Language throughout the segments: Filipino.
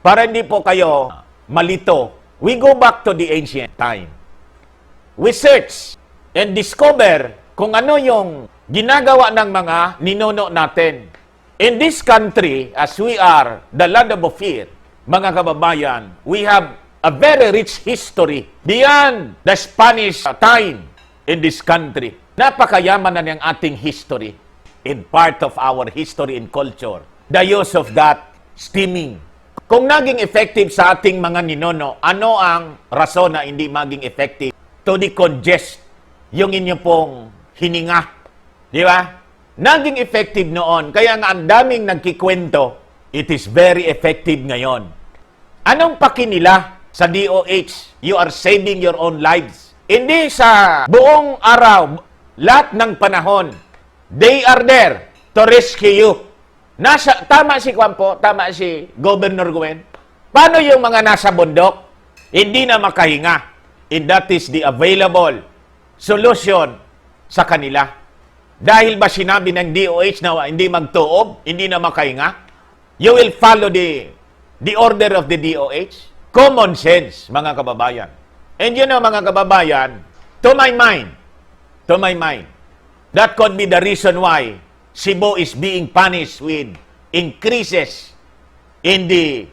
Para hindi po kayo malito, we go back to the ancient time. We search and discover kung ano yung ginagawa ng mga ninuno natin. In this country, as we are the land of Ophir, mga kababayan, we have a very rich history beyond the Spanish time in this country. Napakayaman na ng ating history in part of our history and culture. The use of that steaming. Kung naging effective sa ating mga ninuno, ano ang rason na hindi maging effective? To decongest yung inyo pong hininga. Di ba? Naging effective noon, kaya nga ang daming nagkikwento, it is very effective ngayon. Anong paki nila sa DOH? You are saving your own lives. Hindi sa buong araw, lahat ng panahon, they are there to rescue you. Tama si Kwampo, tama si Governor Gwen. Paano yung mga nasa bundok? Hindi na makahinga. And that is the available solution sa kanila. Dahil ba sinabi ng DOH na hindi magtuob, hindi na makahinga? You will follow the order of the DOH? Common sense, mga kababayan. And you know, mga kababayan, to my mind, that could be the reason why Cebu is being punished with increases in the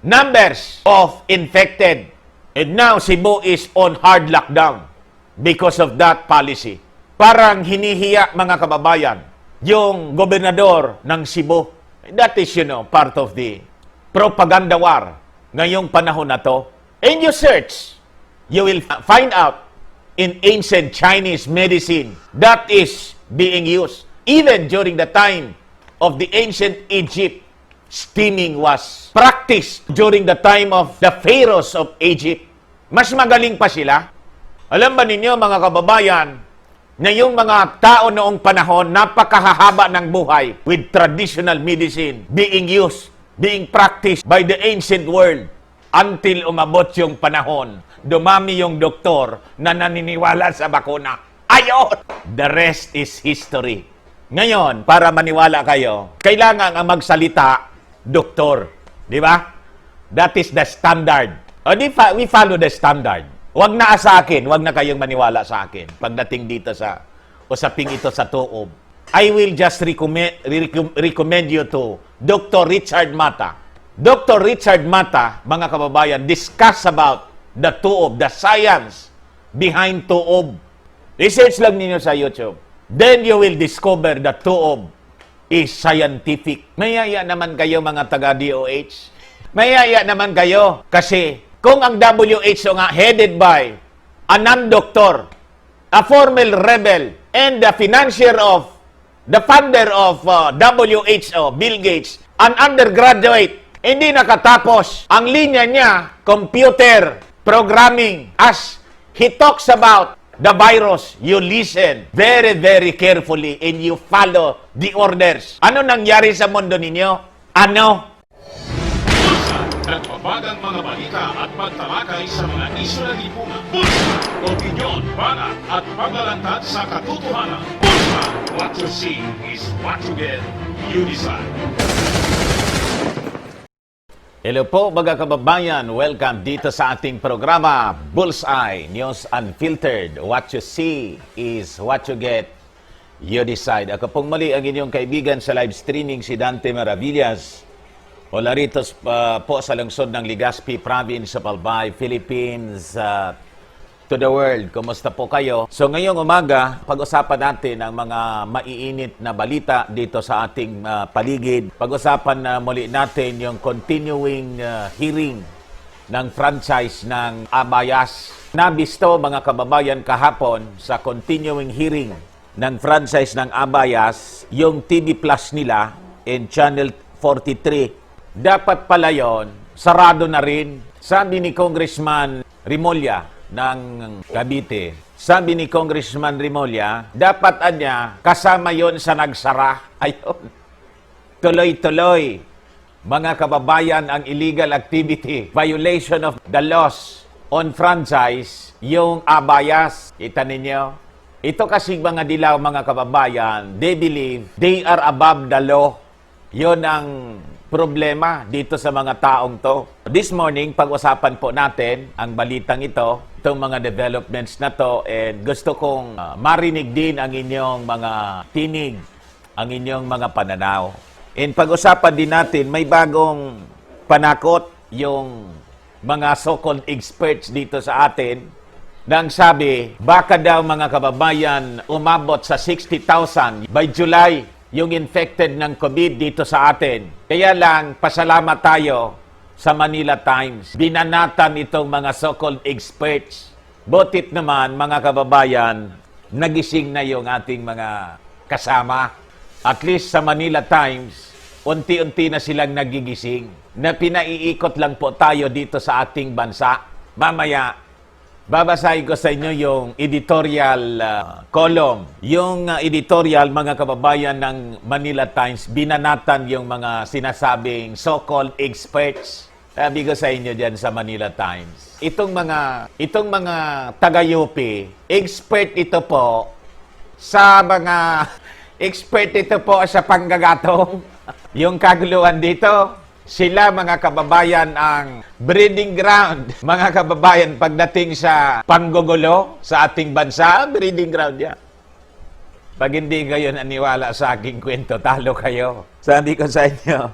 numbers of infected. And now Cebu is on hard lockdown because of that policy. Parang hinihiya, mga kababayan, yung gobernador ng Cebu. That is, part of the propaganda war ngayong panahon na to. And you search, you will find out in ancient Chinese medicine that is being used. Even during the time of the ancient Egypt, steaming was practiced during the time of the pharaohs of Egypt. Mas magaling pa sila. Alam ba ninyo, mga kababayan, na yung mga tao noong panahon, napakahahaba ng buhay with traditional medicine being used, being practiced by the ancient world until umabot yung panahon. Dumami yung doktor na naniniwala sa bakuna. Ayon! The rest is history. Ngayon, para maniwala kayo, kailangan ang magsalita, doktor. Di ba? That is the standard. We follow the standard. Huwag na sa akin, huwag na kayong maniwala sa akin pagdating dito sa usaping ito sa tuob. I will just recommend you to Dr. Richard Mata. Dr. Richard Mata, mga kababayan, discuss about the tuob, the science behind tuob. Research lang ninyo sa YouTube. Then you will discover that tuob is scientific. Mayaya naman kayo, mga taga-DOH. Mayaya naman kayo kasi kung ang WHO nga headed by a non-doctor, a former rebel, and the the founder of WHO, Bill Gates, an undergraduate, hindi nakatapos. Ang linya niya, computer programming. As he talks about the virus, you listen very, very carefully and you follow the orders. Ano nangyari sa mundo ninyo? Ano? Nagbabagang mga balita at pagtalakay sa mga isyu na lipunan. Bulsa! Opinyon, banat at paglalantad sa katotohanan. Bulsa! What you see is what you get. You decide. Hello po, mga kababayan. Welcome dito sa ating programa, Bullseye, News Unfiltered. What you see is what you get. You decide. Ako pong muli ang inyong kaibigan sa live streaming, si Dante Maravillas. Wala rito po sa lungsod ng Legazpi Province of Albay, Philippines, to the world. Kumusta po kayo? So ngayong umaga, pag-usapan natin ang mga maiinit na balita dito sa ating paligid. Pag-usapan na muli natin yung continuing hearing ng franchise ng Abayas. Nabisto, mga kababayan, kahapon sa continuing hearing ng franchise ng Abayas, yung TV Plus nila in Channel 43. Dapat pala yon, sarado na rin. Sabi ni Congressman Remulla ng Cavite, sabi ni Congressman Remulla, dapat anya kasama yon sa nagsara. Ayun. Tuloy-tuloy. Mga kababayan, ang illegal activity, violation of the laws on franchise, yung Abayas. Kita ninyo? Ito kasi mga dilaw, mga kababayan, they believe they are above the law. Yun ang problema dito sa mga taong to. This morning, pag-usapan po natin ang balitang ito, itong mga developments na to, and gusto kong marinig din ang inyong mga tinig, ang inyong mga pananaw. And pag-usapan din natin, may bagong panakot yung mga so-called experts dito sa atin, nang sabi, baka daw mga kababayan umabot sa 60,000 by July yung infected ng COVID dito sa atin. Kaya lang, pasalamat tayo sa Manila Times. Binanatan itong mga so-called experts. Butit naman, mga kababayan, nagising na yung ating mga kasama. At least sa Manila Times, unti-unti na silang nagigising. Na pinaiikot lang po tayo dito sa ating bansa. Mamaya, babasahin ko sa inyo yung editorial column. Yung editorial, mga kababayan ng Manila Times, binanatan yung mga sinasabing so-called experts. Sabi ko sa inyo dyan sa Manila Times. Itong mga taga-UP, expert ito po sa mga expert ito po sa panggagatong. Yung kaguluhan dito, sila mga kababayan ang breeding ground. Mga kababayan, pagdating sa panggugulo sa ating bansa, breeding ground yan. Pag hindi kayo naniwala sa aking kwento, talo kayo. Sabi ko sa inyo.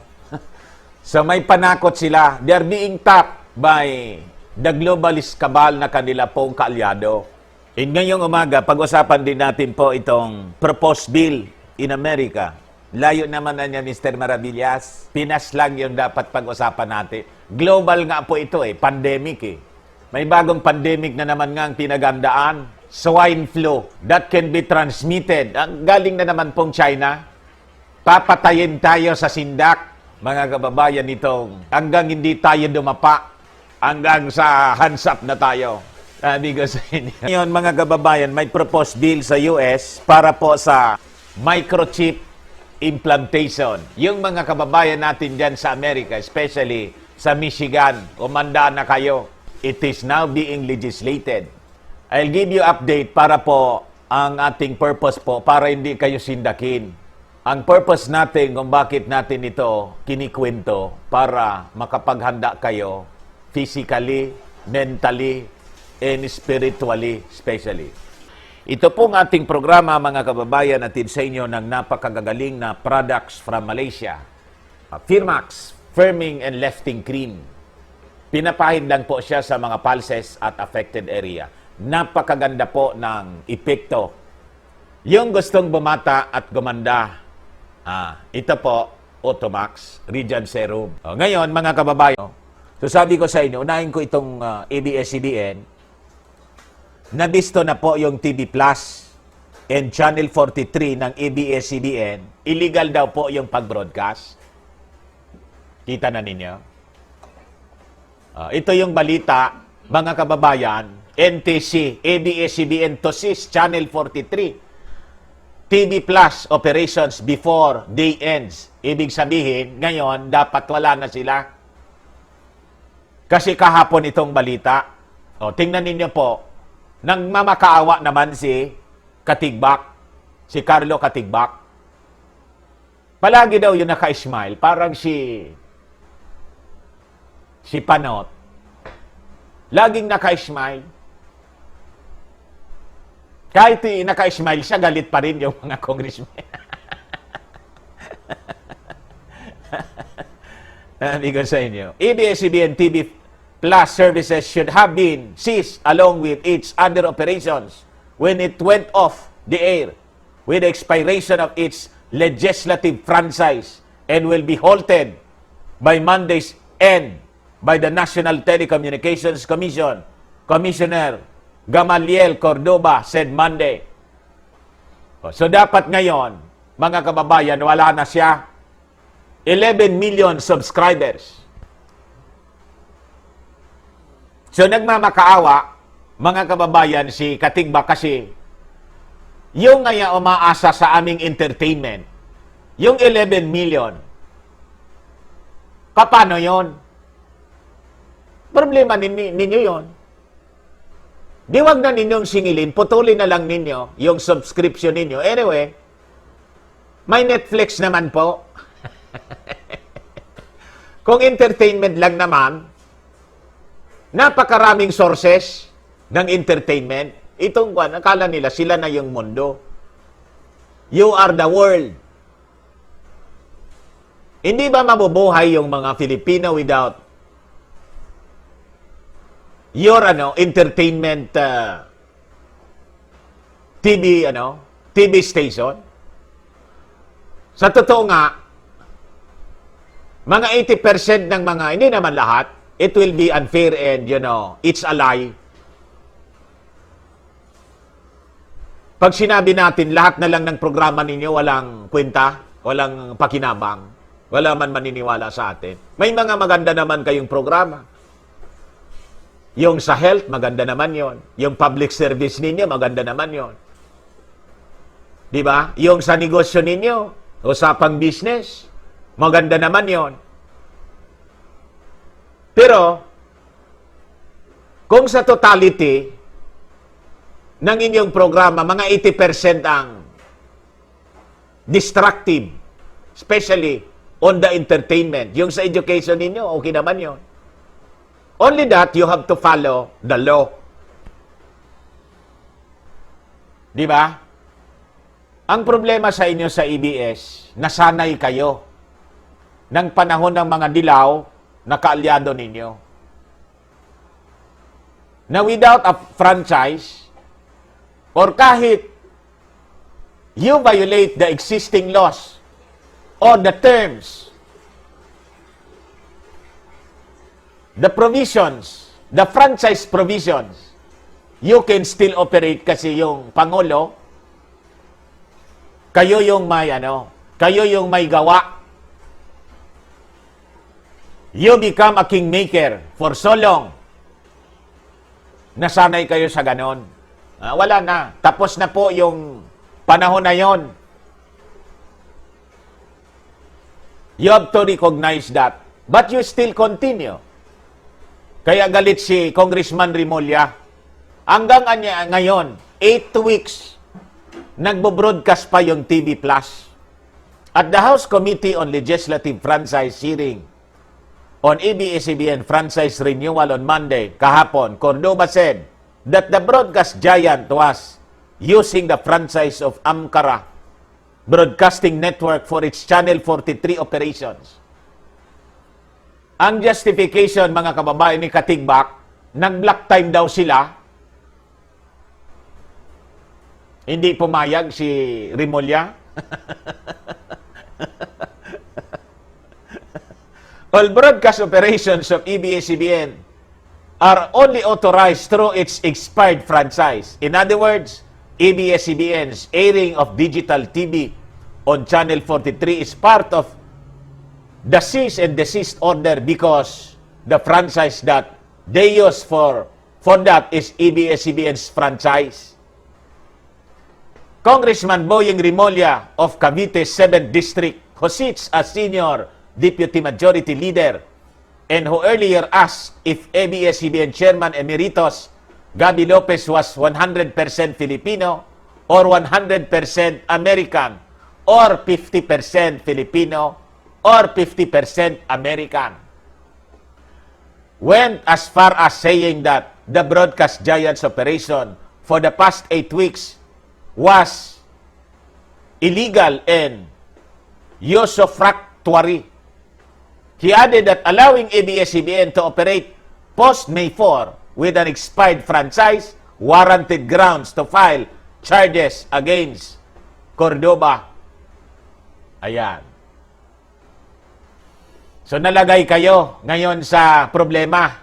So may panakot sila. They are being tapped by the globalist cabal na kanila pong kaalyado. And ngayong umaga, pag-usapan din natin po itong proposed bill in America. Layo naman na niya, Mr. Maravillas. Pinas lang yung dapat pag-usapan natin. Global nga po ito pandemic May bagong pandemic na naman nga ang pinagandaan. Swine flu. That can be transmitted. Galing na naman pong China. Papatayin tayo sa sindak, mga kababayan itong hanggang hindi tayo dumapa. Hanggang sa hands up na tayo. Sabi ko sa inyo. Ngayon, mga kababayan, may proposed bill sa US para po sa microchip implantation. Yung mga kababayan natin dyan sa Amerika, especially sa Michigan, kumanda na kayo. It is now being legislated. I'll give you update para po ang ating purpose po, para hindi kayo sindakin. Ang purpose natin kung bakit natin ito kinikwento, para makapaghanda kayo physically, mentally, and spiritually, especially. Ito pong ating programa, mga kababayan, natin sa inyo ng napakagagaling na products from Malaysia. Firmax, Firming and Lifting Cream. Pinapahid lang po siya sa mga pulses at affected area. Napakaganda po ng epekto. Yung gustong bumata at gumanda, ito po, Automax, Regen Serum. Ngayon, mga kababayan, so sabi ko sa inyo, unahin ko itong ABS-CBN. Nabisto na po yung TV Plus and Channel 43 ng ABS-CBN. Illegal daw po yung pag-broadcast. Kita na ninyo? Ito yung balita, mga kababayan. NTC, ABS-CBN to cease Channel 43. TV Plus operations before day ends. Ibig sabihin, ngayon, dapat wala na sila. Kasi kahapon itong balita. Tingnan ninyo po. Nang mamakaawa naman si Katigbak, si Carlo Katigbak. Palagi daw yung naka-smile, parang si Panot. Laging naka-smile. Kahit naka-smile siya, galit pa rin yung mga congressmen. Sabi ko sa inyo, ABS-CBN TV Plus services should have been ceased along with its other operations when it went off the air with the expiration of its legislative franchise and will be halted by Monday's end by the National Telecommunications Commission. Commissioner Gamaliel Cordoba said Monday. So dapat ngayon, mga kababayan, wala na siya. 11 million subscribers. So nagmamakaawa, mga kababayan, si Katigba kasi yung ngaya umaasa sa aming entertainment, yung 11 million, paano yon? Problema ninyo yon. Di wag na ninyong singilin, putulin na lang ninyo yung subscription ninyo. Anyway, may Netflix naman po. Kung entertainment lang naman, napakaraming sources ng entertainment. Itong akala nila sila na yung mundo. You are the world. Hindi ba mabubuhay yung mga Filipino without your entertainment TV station? Sa totoo nga, mga 80% ng mga, hindi naman lahat, it will be unfair and, it's a lie. Pag sinabi natin, lahat na lang ng programa ninyo walang kwenta, walang pakinabang, wala man maniniwala sa atin. May mga maganda naman kayong programa. Yung sa health, maganda naman yon. Yung public service ninyo, maganda naman yon. Di ba? Yung sa negosyo ninyo, usapang business, maganda naman yon. Pero, kung sa totality ng inyong programa, mga 80% ang destructive, especially on the entertainment. Yung sa education ninyo, okay naman yon. Only that, you have to follow the law. Di ba? Ang problema sa inyo sa EBS, nasanay kayo ng panahon ng mga dilaw na kaalyado ninyo. Na without a franchise, or kahit you violate the existing laws or the terms, the provisions, the franchise provisions, you can still operate kasi yung Pangulo, kayo yung may gawa. You become a kingmaker for so long. Nasanay kayo sa ganon. Wala na. Tapos na po yung panahon na yon. You have to recognize that. But you still continue. Kaya galit si Congressman Remulla. Hanggang ngayon, 8 weeks, nagbo-broadcast pa yung TV Plus. At the House Committee on Legislative Franchise hearing on ABS-CBN franchise renewal on Monday, kahapon, Cordova said that the broadcast giant was using the franchise of Amkara Broadcasting Network for its Channel 43 operations. Ang justification, mga kababayan ni Katigbak, nag-black time daw sila. Hindi pumayag si Remulla. All broadcast operations of ABS-CBN are only authorized through its expired franchise. In other words, ABS-CBN's airing of digital TV on Channel 43 is part of the cease and desist order because the franchise that they use for that is ABS-CBN's franchise. Congressman Boyeng Remulla of Cavite 7th District, who sits as Senior Deputy Majority Leader and who earlier asked if ABS-CBN Chairman Emeritus Gaby Lopez was 100% Filipino or 100% American or 50% Filipino or 50% American, went as far as saying that the broadcast giant's operation for the past 8 weeks was illegal and usufructuary. He added that allowing ABS-CBN to operate post-May 4 with an expired franchise warranted grounds to file charges against Cordova. Ayan. So nalagay kayo ngayon sa problema.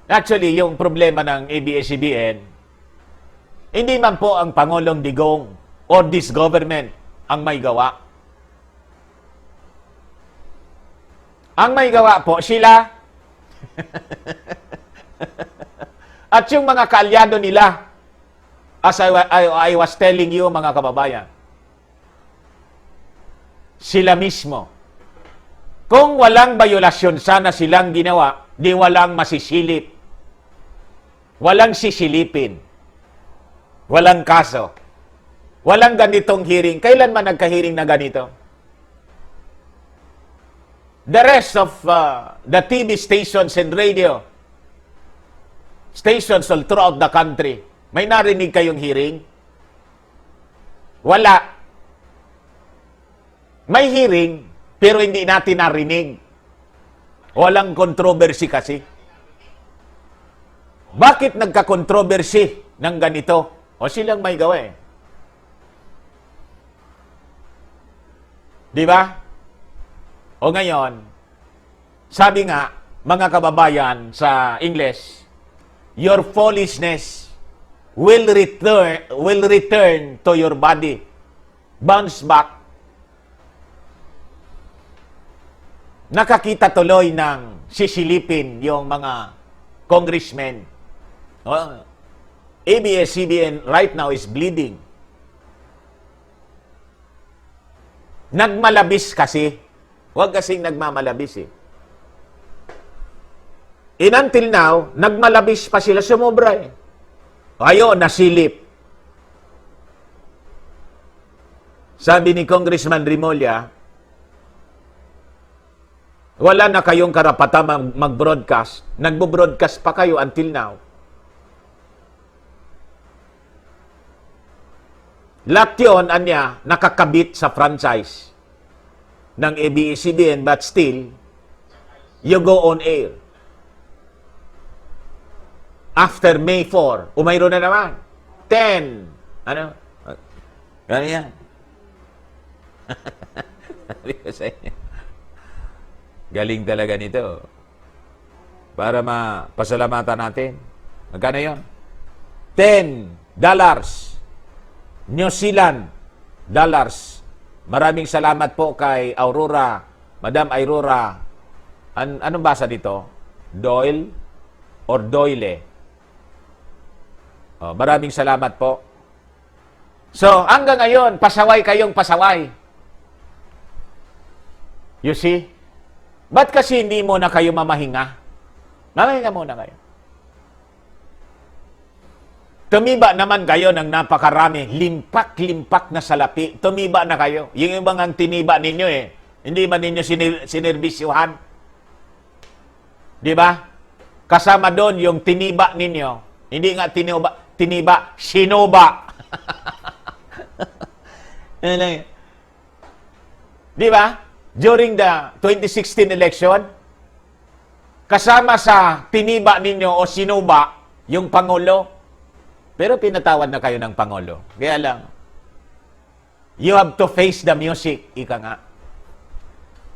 Actually, yung problema ng ABS-CBN, hindi man po ang Pangulong Digong or this government ang may gawa. Ang may gawa po, sila. At yung mga kaalyado nila, as I was telling you, mga kababayan, sila mismo. Kung walang bayolasyon sana silang ginawa, di walang masisilip. Walang sisilipin. Walang kaso. Walang ganitong hearing. Kailan man nagka-hearing na ganito? the rest of the TV stations and radio stations all throughout the country, may narinig kayong hearing? Wala. May hearing, pero hindi natin narinig. Walang controversy kasi. Bakit nagka-controversy ng ganito? O silang may gawa eh. Di ba? O ngayon, sabi nga, mga kababayan sa English, your foolishness will return to your body. Bounce back. Nakakita tuloy ng sisilipin yung mga congressmen. ABS-CBN right now is bleeding. Nagmalabis kasi. Huwag kasing nagmamalabis eh. And until now, nagmalabis pa sila, sumobra eh. Ayo, nasilip. Sabi ni Congressman Remulla, wala na kayong karapatan mag-broadcast. Nagbo-broadcast pa kayo until now. Lahat yun, anya, nakakabit sa franchise ng ABS-CBN, but still, you go on air. After May 4, umayro na naman. 10. Ano? Ano yan? Galing talaga nito. Para mapasalamatan natin. Magkano yun? $10. New Zealand dollars. Maraming salamat po kay Aurora, Madam Aurora. Anong basa dito? Doyle or Doyle? Maraming salamat po. So, hanggang ngayon, pasaway kayong pasaway. You see? Ba't kasi hindi mo na kayo mamahinga? Mamahinga muna kayo. Tumiba naman kayo ng napakarami, limpak-limpak na salapi. Tumiba na kayo. Yung ibang ang tiniba ninyo eh. Hindi ba ninyo sinerbisyuhan? Di ba? Kasama doon yung tiniba ninyo. Hindi nga tiniba, sinoba. Di ba? During the 2016 election, kasama sa tiniba ninyo o sinuba, yung Pangulo. Pero pinatawad na kayo ng Pangulo. Kaya lang, you have to face the music, ika nga.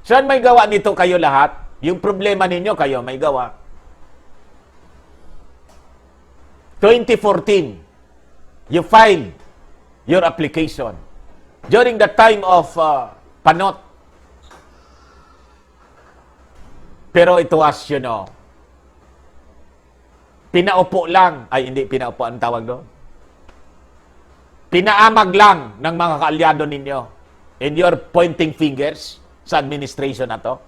Saan may gawa nito kayo lahat? Yung problema ninyo, kayo may gawa. 2014, you filed your application. During the time of Panot. Pero it was, you know, pinaupo lang, ay hindi pinaupo ang tawag doon. Pinaamag lang ng mga kaalyado ninyo. And you're pointing fingers sa administration na to.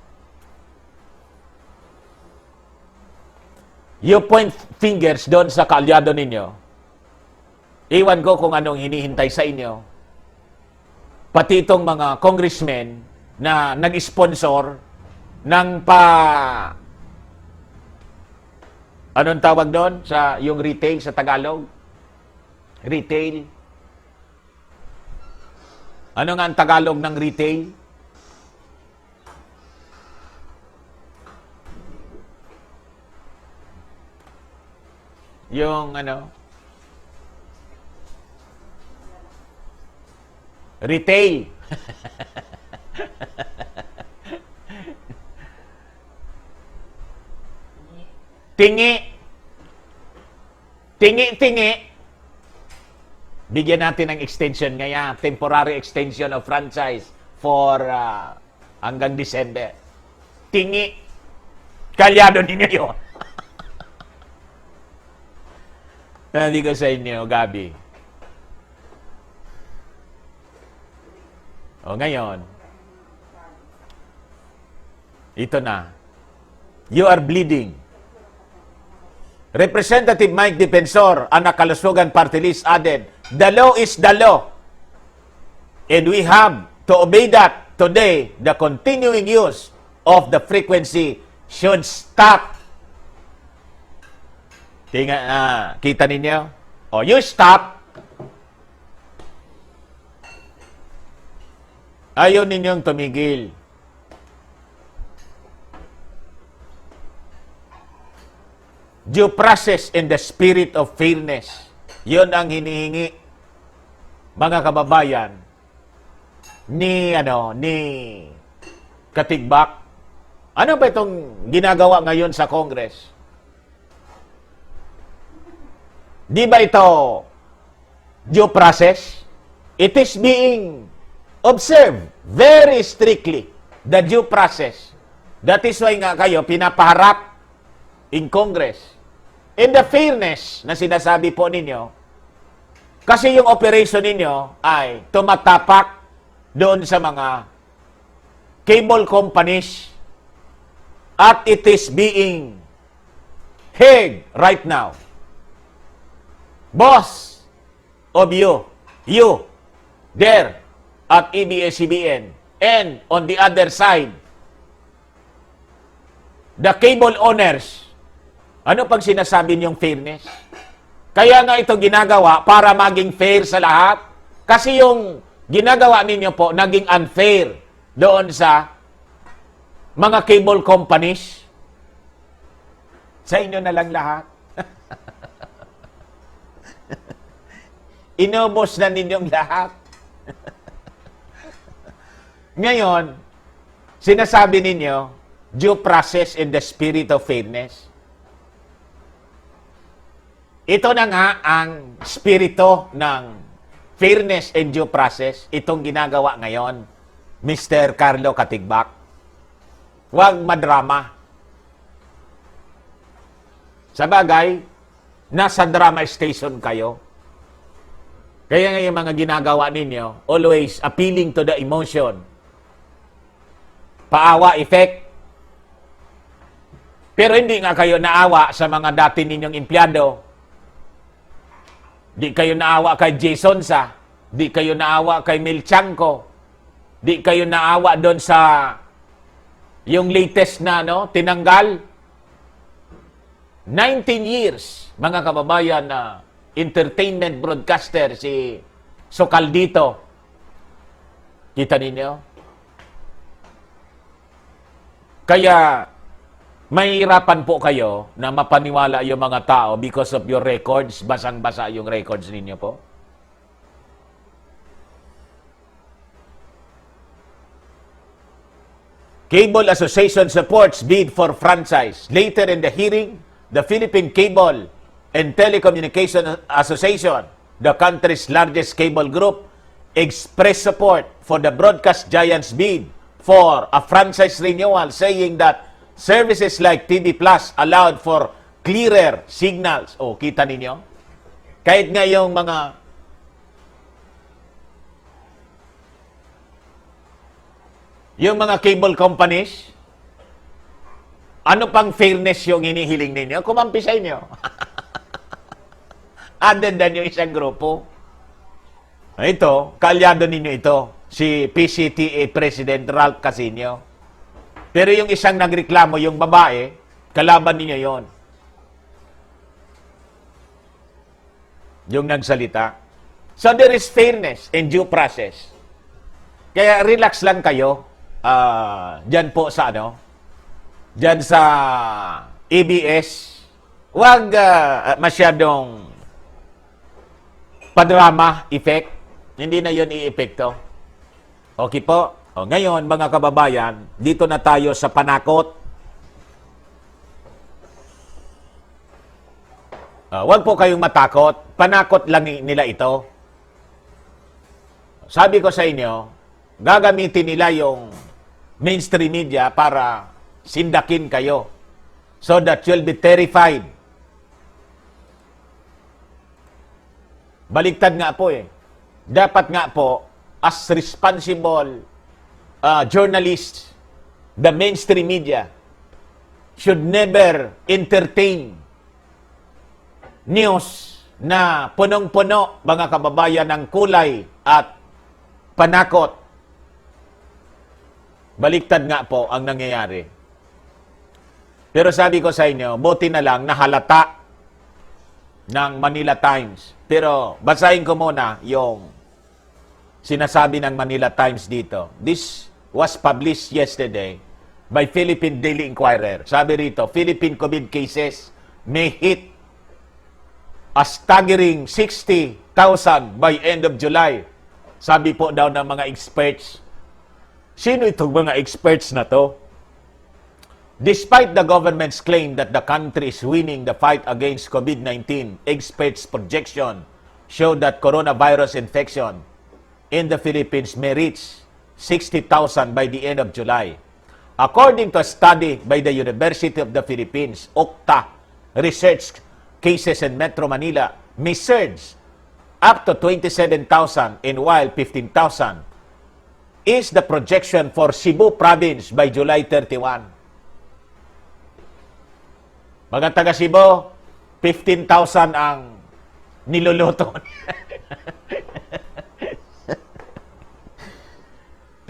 You point fingers doon sa kaalyado ninyo. Iwan ko kung anong hinihintay sa inyo. Pati itong mga congressmen na nag-sponsor ng anong tawag doon sa yung retail sa Tagalog? Retail. Ano nga ang Tagalog ng retail? Yung ano? Retail. Tingi. Tingi. Bigyan natin ng extension ngaya, temporary extension of franchise for hanggang December. Tingi. Kalyado ninyo yun. Hindi ko sa inyo, Gabi. O ngayon, ito na. You are bleeding. Representative Mike Defensor, anak Kalusugan Party List, added, the law is the law. And we have to obey that today, the continuing use of the frequency should stop. Kita ninyo? O, you stop. Ayaw ninyong tumigil. Due process in the spirit of fairness. Yun ang hinihingi, mga kababayan, ni Katigbak. Ano ba itong ginagawa ngayon sa Congress? Di ba ito due process? It is being observed very strictly, the due process. That is why nga kayo pinapaharap in Congress. In the fairness na sinasabi po ninyo, kasi yung operation ninyo ay tumatapak doon sa mga cable companies at it is being heard right now. Boss of you there at ABS-CBN, and on the other side, the cable owners. Ano pag sinasabi niyong fairness? Kaya nga ito ginagawa para maging fair sa lahat. Kasi yung ginagawa ninyo po, naging unfair doon sa mga cable companies. Sa inyo na lang lahat. Inubos na ninyong lahat. Ngayon, sinasabi ninyo, due process in the spirit of fairness. Ito na nga ang spirito ng fairness and due process, itong ginagawa ngayon, Mr. Carlo Katigbak. Huwag madrama. Sa bagay, nasa drama station kayo. Kaya nga yung mga ginagawa ninyo, always appealing to the emotion. Paawa effect. Pero hindi nga kayo naawa sa mga dati ninyong empleyado. Di kayo naawa kay Jason Sa. Di kayo naawa kay Mel Chanco. Di kayo naawa doon sa yung latest na tinanggal. 19 years, mga kababayan, na entertainment broadcaster si Socaldito. Kita ninyo? Kaya mahirapan po kayo na mapaniwala yung mga tao because of your records. Basang-basa yung records ninyo po. Cable Association supports bid for franchise. Later in the hearing, the Philippine Cable and Telecommunication Association, the country's largest cable group, expressed support for the broadcast giant's bid for a franchise renewal, saying that services like TV Plus allowed for clearer signals. O, kita ninyo? Kahit nga yung mga cable companies, ano pang fairness yung hinihiling ninyo? Kumampi sa inyo. Other than yung isang grupo. Ito, kaalyado ninyo ito, si PCTA President Ralph Casino. Pero yung isang nagreklamo, yung babae, kalaban ninyo yon. Yung nagsalita. So there is fairness and due process. Kaya relax lang kayo. Diyan po sa diyan sa ABS. Huwag masyadong padrama effect. Hindi na yon i-epekto. Okay po? O, ngayon, mga kababayan, dito na tayo sa panakot. Huwag po kayong matakot. Panakot lang nila ito. Sabi ko sa inyo, gagamitin nila yung mainstream media para sindakin kayo so that you'll be terrified. Baliktad nga po eh. Dapat nga po, as responsible journalists, the mainstream media should never entertain news na punong-puno, mga kababayan, ng kulay at panakot. Baliktad nga po ang nangyayari. Pero sabi ko sa inyo, buti na lang nahalata ng Manila Times. Pero basahin ko muna yung sinasabi ng Manila Times dito. This was published yesterday by Philippine Daily Inquirer. Sabi rito, Philippine COVID cases may hit a staggering 60,000 by end of July. Sabi po daw ng mga experts. Sino itong mga experts na to? Despite the government's claim that the country is winning the fight against COVID-19, experts' projection show that coronavirus infection in the Philippines may reach 60,000 by the end of July. According to a study by the University of the Philippines, OCTA, research cases in Metro Manila may surge up to 27,000 and while 15,000 is the projection for Cebu province by July 31. Mga taga Cebu, 15,000 ang niluluto.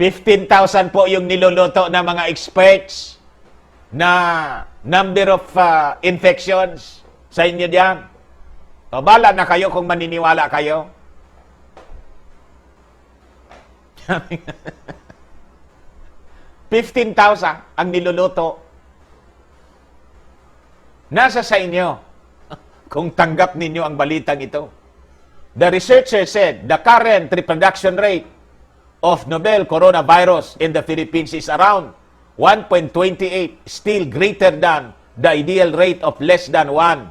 15,000 po yung niluluto ng mga experts na number of infections sa inyo diyan. O, bala na kayo kung maniniwala kayo. 15,000 ang niluluto. Nasa sa inyo kung tanggap ninyo ang balitang ito. The researcher said the current reproduction rate of novel coronavirus in the Philippines is around 1.28, still greater than the ideal rate of less than 1.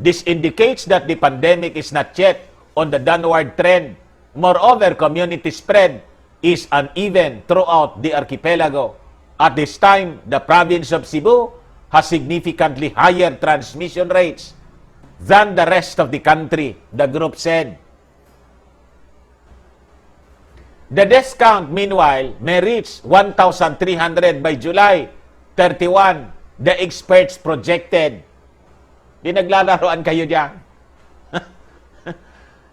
This indicates that the pandemic is not yet on the downward trend. Moreover, community spread is uneven throughout the archipelago. At this time, the province of Cebu has significantly higher transmission rates than the rest of the country, the group said. The death count, meanwhile, may reach 1,300 by July 31, the experts projected. Di naglalaroan kayo dyan.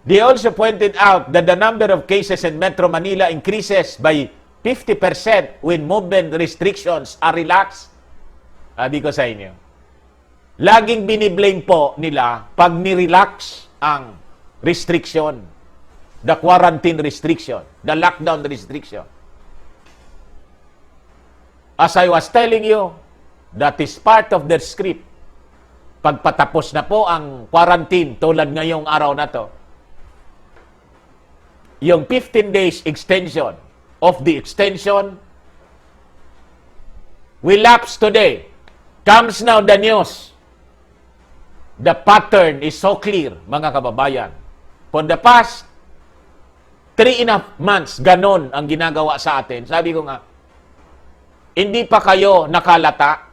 They also pointed out that the number of cases in Metro Manila increases by 50% when movement restrictions are relaxed. Sabi ko sa inyo, laging biniblame po nila pag nirelax ang restriction, the quarantine restriction, the lockdown restriction. As I was telling you, that is part of their script. Pagpatapos na po ang quarantine, tulad ngayong araw na to, yung 15 days extension of the extension will lapse today. Comes now the news. The pattern is so clear, mga kababayan. For the past 3.5 months, ganon ang ginagawa sa atin. Sabi ko nga, hindi pa kayo nakalata.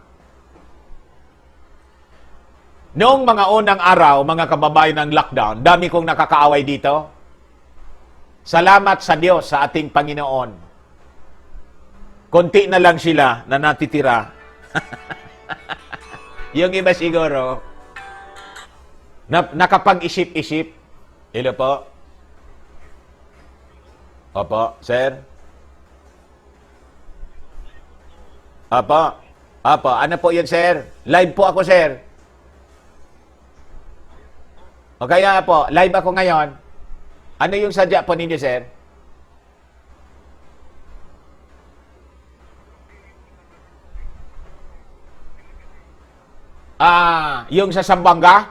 Noong mga unang araw, mga kababayan ng lockdown, dami kong nakakaaway dito. Salamat sa Diyos, sa ating Panginoon. Konti na lang sila na natitira. Yung iba siguro, nakapag-isip-isip. Hello po? Opo, sir? Opo. Opo, ano po yun, sir? Live po ako, sir. O kaya po, live ako ngayon. Ano yung sadya po ninyo, sir? Yung sa Sambanga?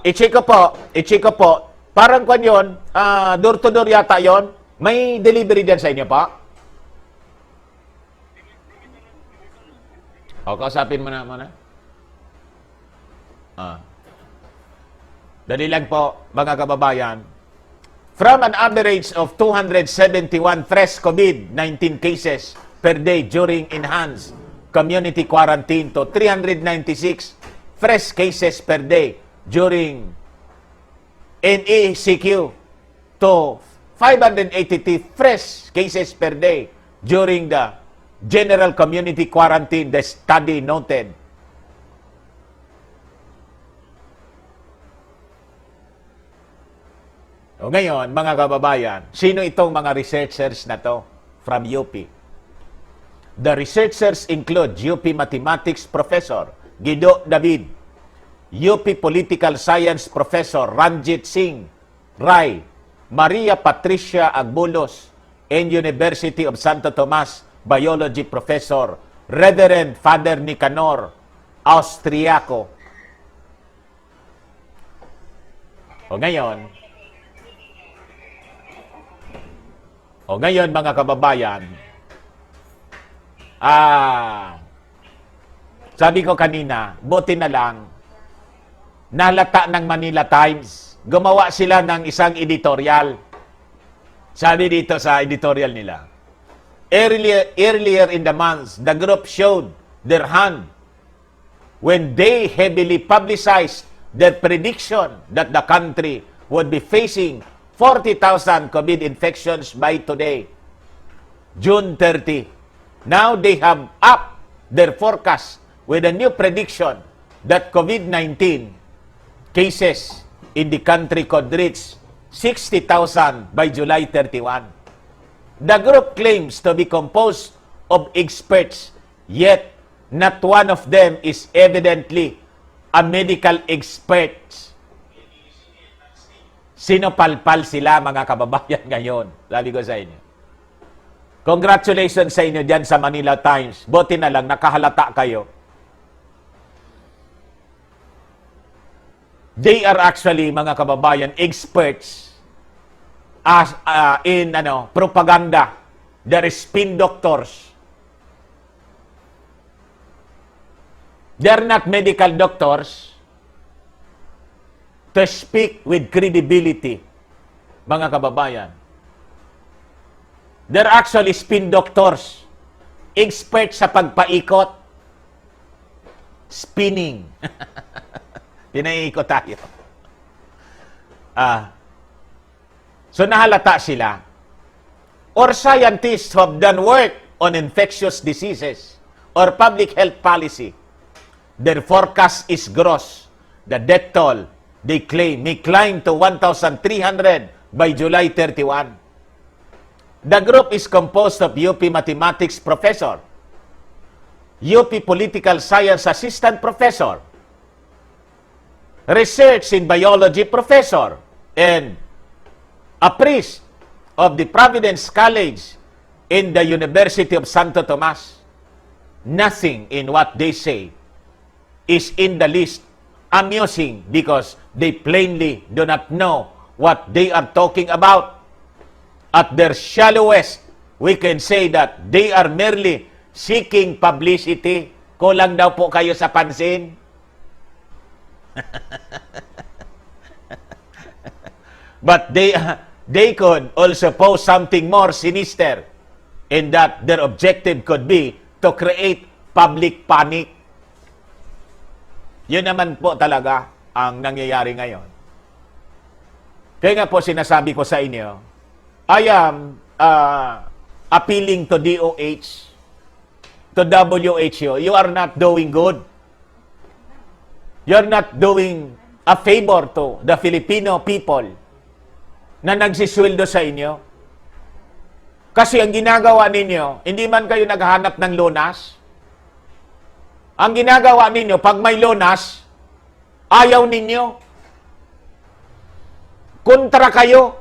I-check ko po. Parang kwan yun, door to door yata yon. May delivery din sa inyo pa? O, kausapin mo na muna. Dali lang po, mga kababayan. From an average of 271 fresh COVID-19 cases per day during enhanced community quarantine to 396 fresh cases per day during NECQ to 583 fresh cases per day during the general community quarantine, the study noted. O ngayon, mga kababayan, sino itong mga researchers na to from UP? The researchers include UP Mathematics Professor Guido David, UP Political Science Professor Ranjit Singh Rai, Maria Patricia Agbulos, and University of Santo Tomas Biology Professor Reverend Father Nicanor Austriaco. O ngayon mga kababayan, sabi ko kanina, buti na lang, nalata ng Manila Times, gumawa sila ng isang editorial. Sabi dito sa editorial nila, earlier in the month, the group showed their hand when they heavily publicized their prediction that the country would be facing 40,000 COVID infections by today, June 30. Now they have upped their forecast with a new prediction that COVID-19 cases in the country could reach 60,000 by July 31. The group claims to be composed of experts, yet not one of them is evidently a medical expert. Sinopalpal sila mga kababayan ngayon. Sabi ko sa inyo. Congratulations sa inyo dyan sa Manila Times. Buti na lang, nakahalata kayo. They are actually, mga kababayan, experts in propaganda. They're spin doctors. They're not medical doctors to speak with credibility, mga kababayan. They're actually spin doctors, experts sa pagpaikot, spinning. Pinaiikot tayo. So nahalata sila. Or scientists who have done work on infectious diseases or public health policy. Their forecast is gross. The death toll, they claim, may climb to 1,300 by July 31. The group is composed of UP Mathematics Professor, UP Political Science Assistant Professor, Research in Biology Professor, and a priest of the Providence College in the University of Santo Tomas. Nothing in what they say is in the least amusing because they plainly do not know what they are talking about. At their shallowest, we can say that they are merely seeking publicity. Kulang daw po kayo sa pansin. But they could also pose something more sinister in that their objective could be to create public panic. Yun naman po talaga ang nangyayari ngayon. Kaya nga po sinasabi ko sa inyo, I am appealing to DOH, to WHO. You are not doing good. You are not doing a favor to the Filipino people na nagsisweldo sa inyo. Kasi ang ginagawa ninyo, hindi man kayo naghahanap ng lunas. Ang ginagawa ninyo, pag may lunas, ayaw ninyo. Kontra kayo.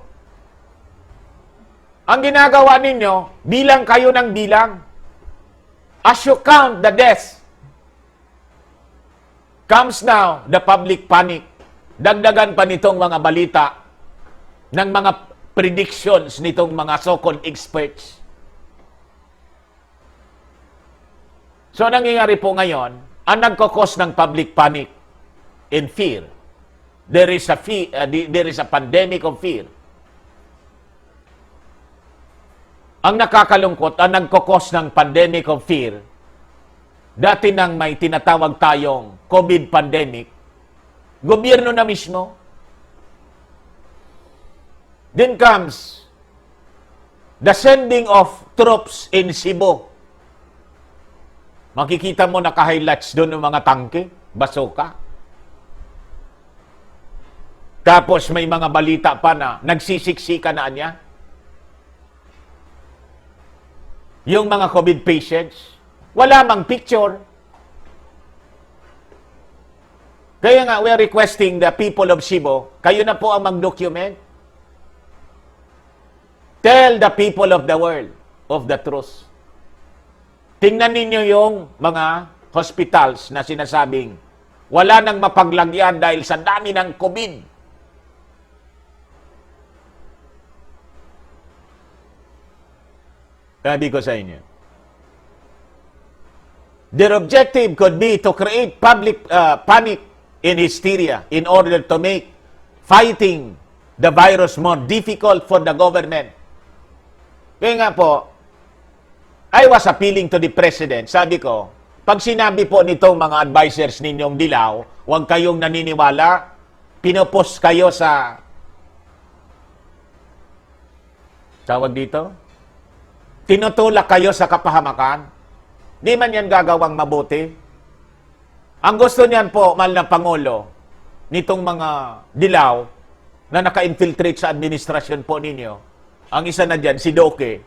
Ang ginagawa ninyo, bilang kayo ng bilang. As you count the deaths, comes now the public panic. Dagdagan pa nitong mga balita ng mga predictions nitong mga so-called experts. So, nangyayari po ngayon, ang nagkakos ng public panic and fear. There is a pandemic of fear. Ang nakakalungkot, ang nagkakos ng pandemic of fear, dati nang may tinatawag tayong COVID pandemic, gobyerno na mismo. Then comes the sending of troops in Cebu. Makikita mo naka-highlights doon ng mga tangke, basoka. Tapos may mga balita pa na nagsisiksika na niya. Yung mga COVID patients, wala mang picture. Kaya nga, we are requesting the people of Cebu, kayo na po ang mag-document. Tell the people of the world of the truth. Tingnan ninyo yung mga hospitals na sinasabing wala nang mapaglagyan dahil sa dami ng COVID. Sabi ko sa inyo, their objective could be to create public panic and hysteria in order to make fighting the virus more difficult for the government. Kaya nga po, I was appealing to the President. Sabi ko, pag sinabi po nitong mga advisors ninyong dilaw, huwag kayong naniniwala, pinopost kayo sa tawag dito, tinutulak kayo sa kapahamakan, di man yan gagawang mabuti. Ang gusto niyan po, mahal na Pangulo, nitong mga dilaw na naka-infiltrate sa administrasyon po ninyo, ang isa na dyan, si Doke,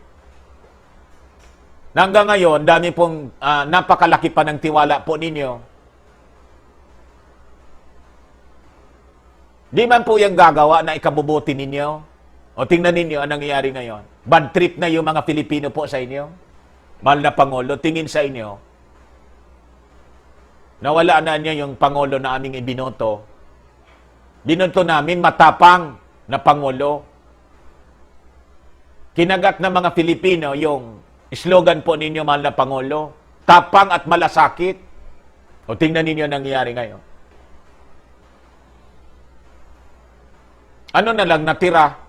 na hanggang ngayon, dami pong napakalaki pa ng tiwala po ninyo. Di man po yung gagawa na ikabubuti ninyo. O tingnan ninyo ang nangyayari ngayon. Bad trip na yung mga Pilipino po sa inyo. Mahal na Pangulo, tingin sa inyo, nawala na niya yung Pangulo na aming ibinoto. Binoto namin matapang na Pangulo. Kinagat ng mga Pilipino yung slogan po ninyo, mahal na Pangulo, tapang at malasakit. O tingnan ninyo ang nangyayari ngayon. Ano na lang natira?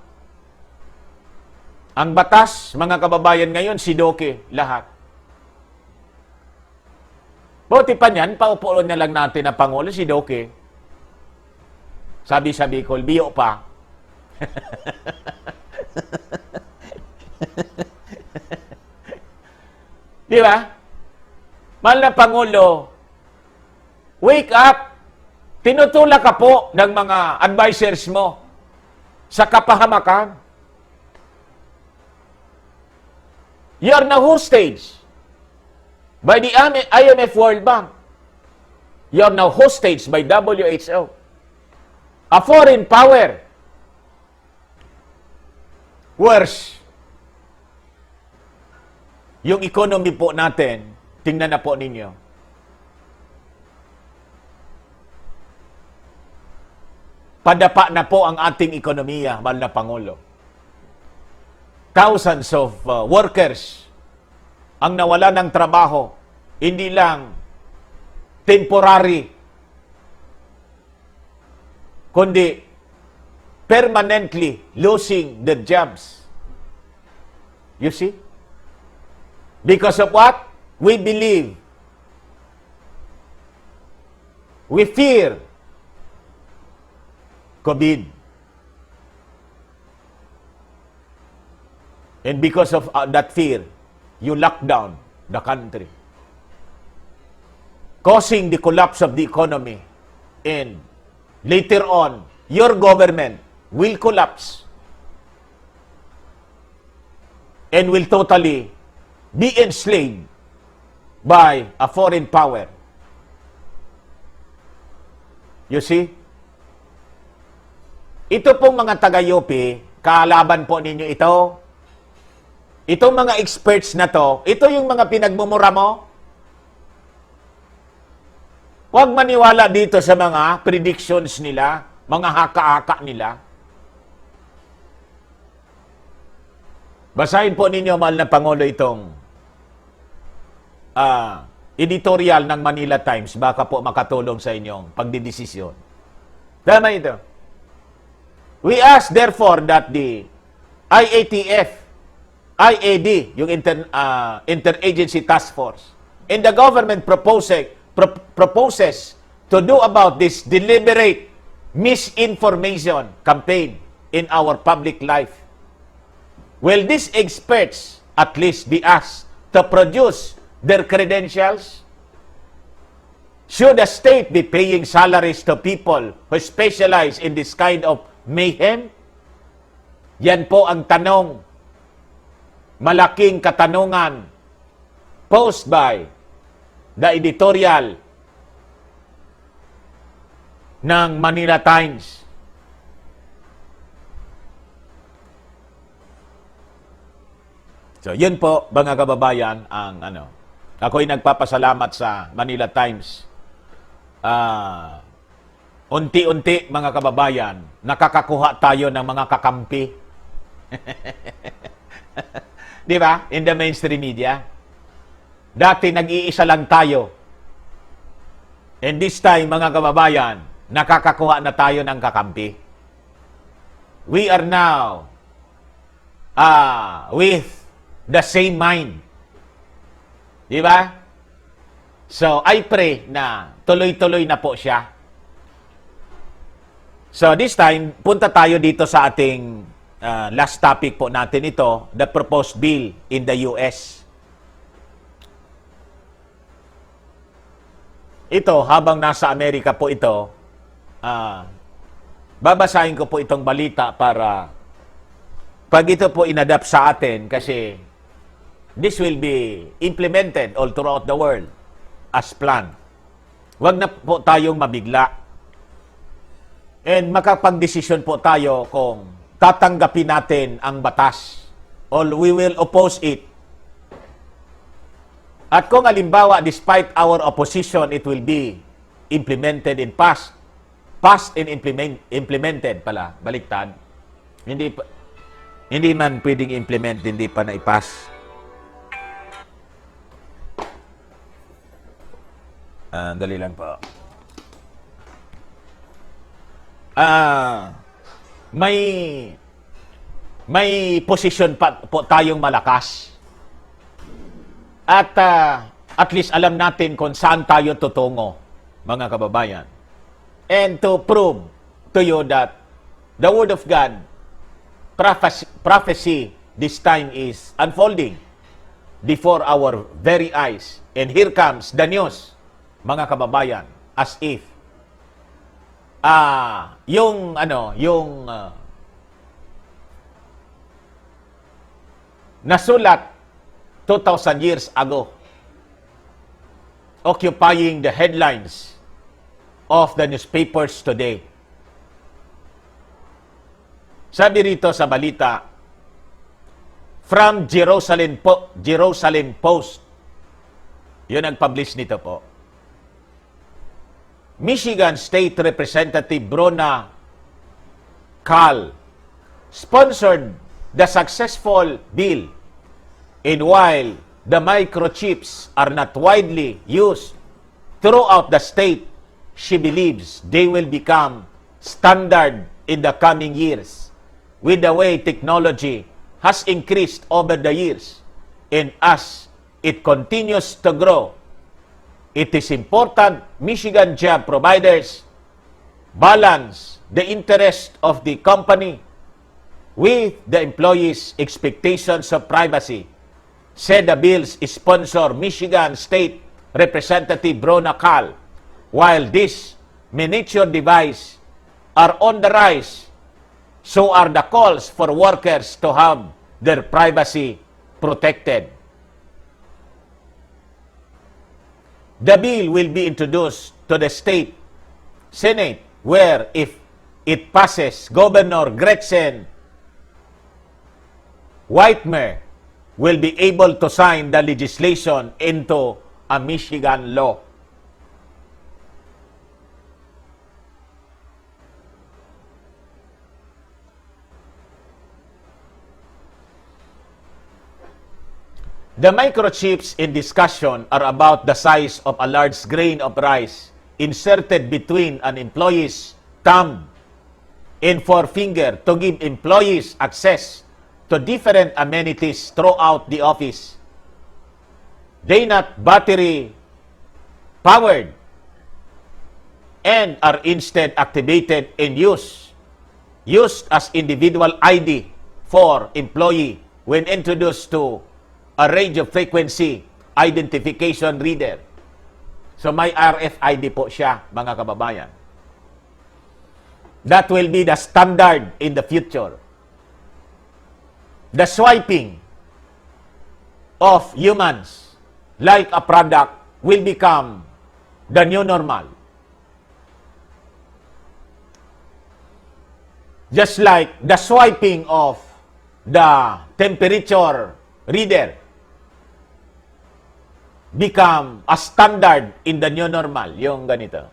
Ang batas, mga kababayan ngayon, si Doke, lahat. Buti pa niyan, paupuan na lang natin na Pangulo, si Doke. Sabi sa Bicol, biyo pa. Di ba? Mahal na Pangulo, wake up! Tinutulak ka po ng mga advisors mo sa kapahamakan. You are now hostage by the IMF World Bank. You are now hostage by WHO. A foreign power. Worse. Yung economy po natin, tingnan na po ninyo. Padapa na po ang ating ekonomiya, mahal na Pangulo. Thousands of workers ang nawala ng trabaho, hindi lang temporary, kundi permanently losing their jobs. You see? Because of what? We believe. We fear COVID. And because of that fear, you lock down the country, causing the collapse of the economy. And later on, your government will collapse and will totally be enslaved by a foreign power. You see? Ito pong mga taga-UP, kaalaban po ninyo ito. Itong mga experts na to, ito yung mga pinagmumura mo. Huwag maniwala dito sa mga predictions nila, mga haka-haka nila. Basahin po ninyo, mahal na Pangulo, itong editorial ng Manila Times. Baka po makatulong sa inyong pagdidesisyon. Tama ito. We ask therefore that the IATF, IAD, yung Interagency Task Force, and the government proposes to do about this deliberate misinformation campaign in our public life. Will these experts at least be asked to produce their credentials? Should the state be paying salaries to people who specialize in this kind of mayhem? Yan po ang tanong. Malaking katanungan. Posed by the editorial ng Manila Times. So, yun po, mga kababayan, ang ako'y nagpapasalamat sa Manila Times. Unti-unti, mga kababayan, nakakakuha tayo ng mga kakampi. Di ba? In the mainstream media. Dati, nag-iisa lang tayo. And this time, mga kababayan, nakakakuha na tayo ng kakampi. We are now with the same mind. Di ba? So, I pray na tuloy-tuloy na po siya. So, this time, punta tayo dito sa ating last topic po natin ito, the proposed bill in the US. Ito, habang nasa Amerika po ito, babasahin ko po itong balita para pag ito po inadapt sa atin kasi this will be implemented all throughout the world as planned. Huwag na po tayong mabigla. And makapag-desisyon po tayo kung tatanggapin natin ang batas or we will oppose it. At kung halimbawa, despite our opposition, it will be implemented in passed and implemented pala, baliktad. Hindi man pwedeng implement, hindi pa na-pass. Dali lang po. May position pa po tayong malakas. At least alam natin kung saan tayo tutungo, mga kababayan. And to prove to you that the Word of God, prophecy this time is unfolding before our very eyes. And here comes the news, mga kababayan, as if nasulat 2,000 years ago, occupying the headlines of the newspapers today. Sabi rito sa balita, from Jerusalem Post, yun ang publish nito po. Michigan State Representative Brona Kahl sponsored the successful bill, and while the microchips are not widely used throughout the state, she believes they will become standard in the coming years with the way technology has increased over the years, and as it continues to grow, it is important Michigan job providers balance the interest of the company with the employees' expectations of privacy, said the bill's sponsor, Michigan State Representative Brona Kahl. While these miniature devices are on the rise, so are the calls for workers to have their privacy protected. The bill will be introduced to the state Senate, where if it passes, Governor Gretchen Whitmer will be able to sign the legislation into a Michigan law. The microchips in discussion are about the size of a large grain of rice inserted between an employee's thumb and forefinger to give employees access to different amenities throughout the office. They not battery powered and are instead activated and used as individual ID for employee when introduced to a range of frequency identification reader. So may RFID po siya, mga kababayan. That will be the standard in the future. The swiping of humans like a product will become the new normal. Just like the swiping of the temperature reader become a standard in the new normal. Yung ganito.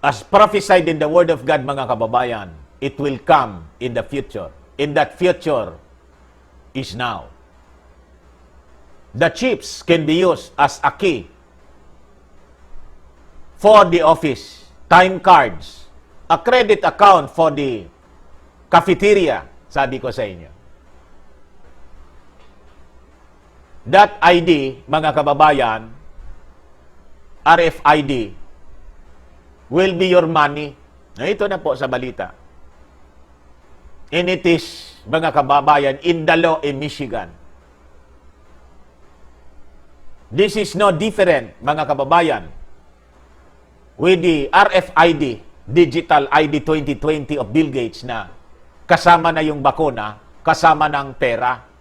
As prophesied in the Word of God, mga kababayan, it will come in the future. In that future is now. The chips can be used as a key for the office, time cards, a credit account for the cafeteria, sabi ko sa inyo. That ID, mga kababayan, RFID, will be your money. Ito na po sa balita. And it is, mga kababayan, in the law in Michigan. This is no different, mga kababayan, with the RFID, Digital ID 2020 of Bill Gates na kasama na yung bakuna, kasama ng pera.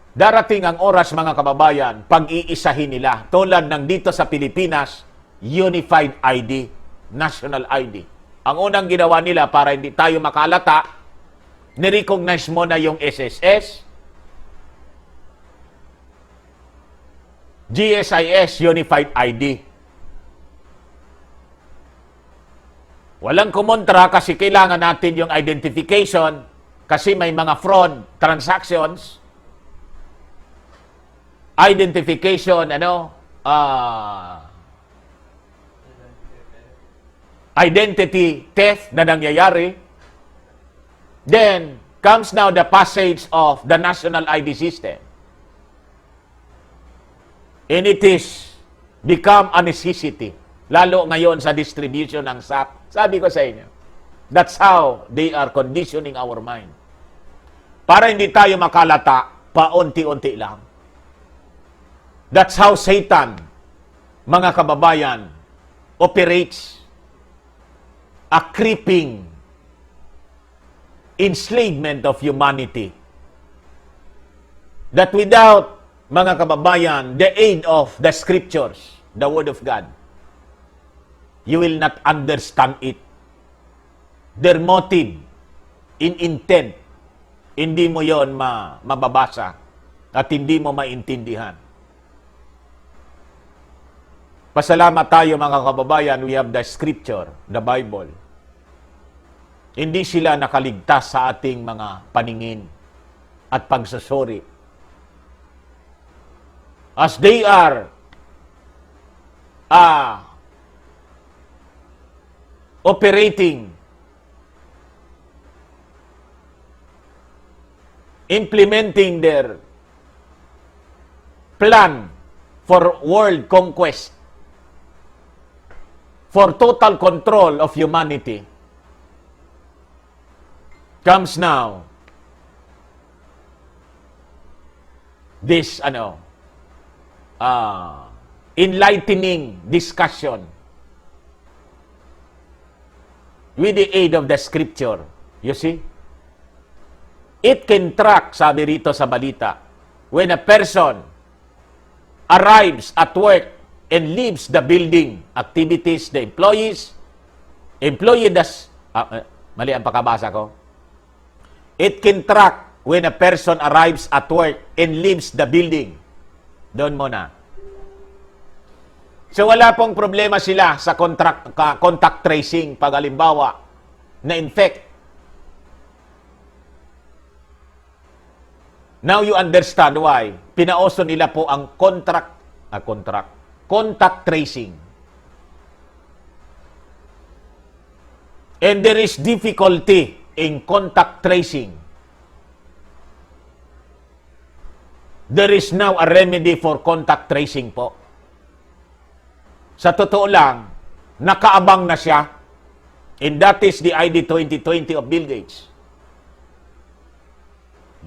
Darating ang oras, mga kababayan, pag-iisahin nila. Tulad ng dito sa Pilipinas, Unified ID, National ID. Ang unang ginawa nila para hindi tayo makalata, nirecognize mo na yung SSS, GSIS, Unified ID. Walang kumontra kasi kailangan natin yung identification kasi may mga fraud transactions. Identification, identity theft na nangyayari. Then, comes now the passage of the national ID system. And it is become a necessity. Lalo ngayon sa distribution ng SAP. Sabi ko sa inyo, that's how they are conditioning our mind. Para hindi tayo makalata, paunti-unti lang. That's how Satan, mga kababayan, operates a creeping enslavement of humanity. That without, mga kababayan, the aid of the scriptures, the Word of God, you will not understand it. Their motive, in intent, hindi mo yon mababasa at hindi mo maintindihan. Pasalamat tayo, mga kababayan, we have the scripture, the Bible. Hindi sila nakaligtas sa ating mga paningin at pagsusuri. As they are operating, implementing their plan for world conquest, for total control of humanity, comes now this enlightening discussion with the aid of the scripture. You see? It can track, sabi rito sa balita, when a person arrives at work and leaves the building activities, the employee does, mali ang pakabasa ko. It can track when a person arrives at work and leaves the building. Doon muna. So wala pong problema sila sa contact tracing pag halimbawa na infect. Now you understand why pinauso nila po ang contact tracing. And there is difficulty in contact tracing. There is now a remedy for contact tracing po. Sa totoo lang, nakaabang na siya And that is the ID 2020 of Bill Gates.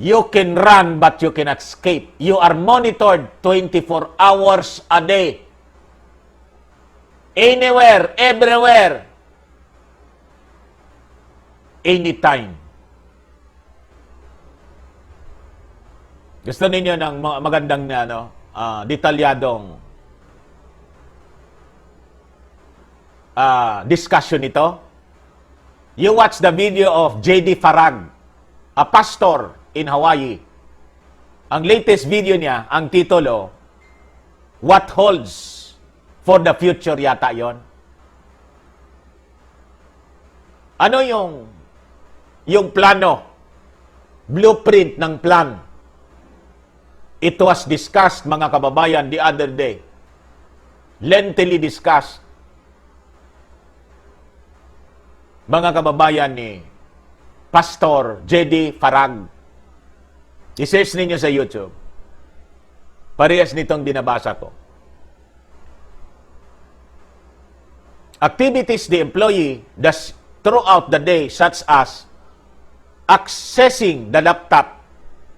You can run but you cannot escape. You are monitored 24 hours a day. Anywhere, everywhere. Anytime. Gusto ninyo ng magandang detalyadong discussion ito? You watch the video of J.D. Farag, a pastor in Hawaii. Ang latest video niya, ang titulo, What Holds for the Future yata yon. Ano yung plano, blueprint ng plan? It was discussed, mga kababayan, the other day. Lengthily discussed. Mga kababayan ni Pastor J.D. Farag. I-search ninyo sa YouTube. Parehas nitong binabasa ko. Activities the employee does throughout the day, such as accessing the laptop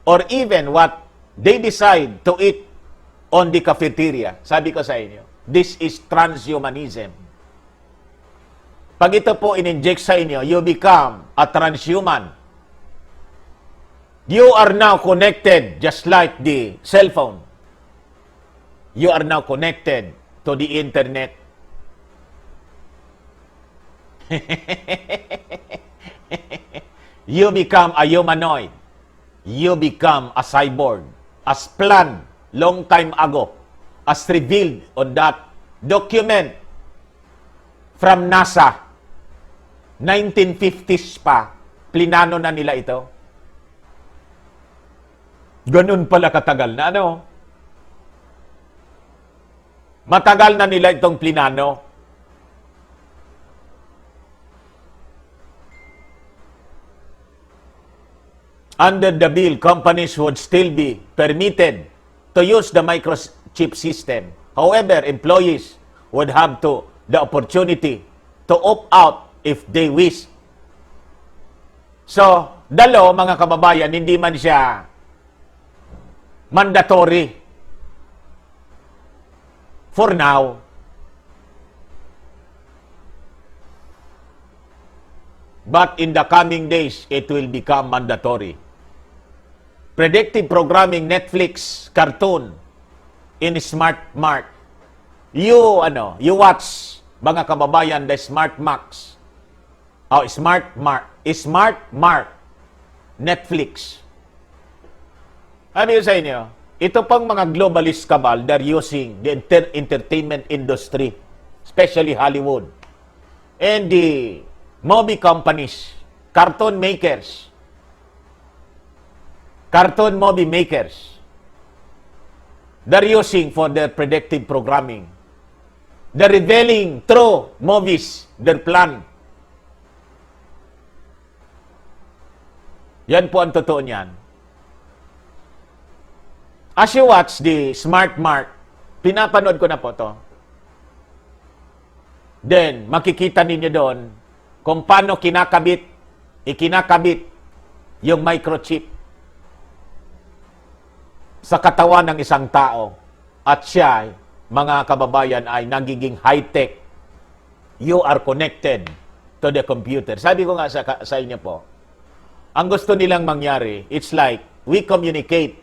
or even what they decide to eat on the cafeteria. Sabi ko sa inyo, this is transhumanism. Pag ito po in-inject sa inyo, you become a transhuman. You are now connected just like the cell phone. You are now connected to the internet. You become a humanoid. You become a cyborg. As planned long time ago, as revealed on that document from NASA, 1950s pa, plinano na nila ito. Ganun pala katagal na, ano? Matagal na nila itong plinano. Under the bill, companies would still be permitted to use the microchip system. However, employees would have the opportunity to opt out if they wish. So, mga kababayan, hindi man siya mandatory for now. But in the coming days, it will become mandatory. Predictive programming, Netflix, cartoon, in Smart Mart. You watch, mga kababayan, the Smart Max. Smart Mart, Netflix. Ano yun sa inyo? Ito pang mga globalist cabal, they're using the entertainment industry, especially Hollywood, and the movie companies, cartoon movie makers, they're using for their predictive programming. They're revealing through movies their plan. Yan po ang totoo niyan. As you watch the Smart Mart, pinapanood ko na po to. Then, makikita ninyo doon kung paano ikinakabit yung microchip sa katawan ng isang tao. At siya, mga kababayan, ay nagiging high-tech. You are connected to the computer. Sabi ko nga sa inyo po, ang gusto nilang mangyari, it's like we communicate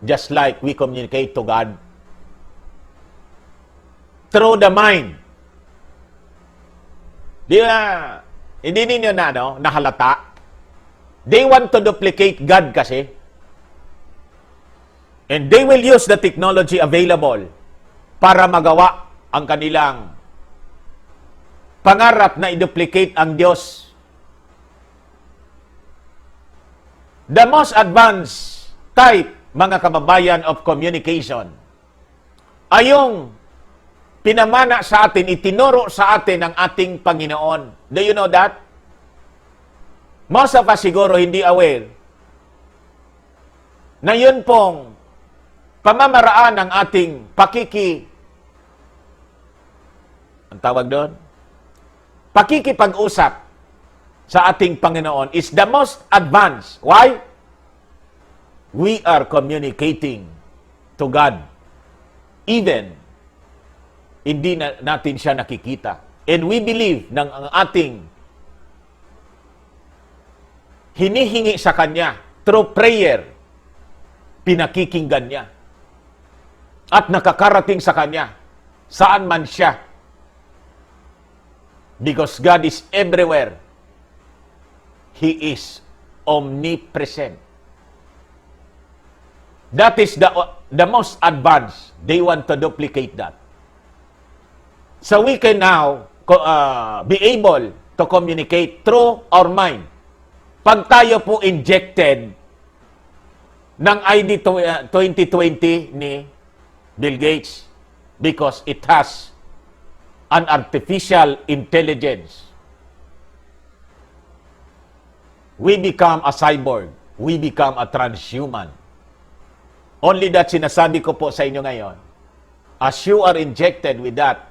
just like we communicate to God. Through the mind. Hindi ninyo nahalata. They want to duplicate God kasi. And they will use the technology available para magawa ang kanilang pangarap na i-duplicate ang Diyos. The most advanced type, mga kababayan, of communication ay yung pinamana sa atin, itinuro sa atin ng ating Panginoon. Do you know that? Most of us siguro hindi aware na yun pong pamamaraan ng ating ang tawag doon? Pakikipag-usap sa ating Panginoon is the most advanced. Why? We are communicating to God. Even, hindi natin siya nakikita. And we believe ng ang ating hinihingi sa Kanya through prayer, pinakikinggan niya. At nakakarating sa Kanya, saan man siya. Because God is everywhere. He is omnipresent. That is the most advanced. They want to duplicate that. So we can now be able to communicate through our mind. Pag tayo po injected ng ID 2020 ni Bill Gates because it has an artificial intelligence, we become a cyborg. We become a transhuman. Only that sinasabi ko po sa inyo ngayon, as you are injected with that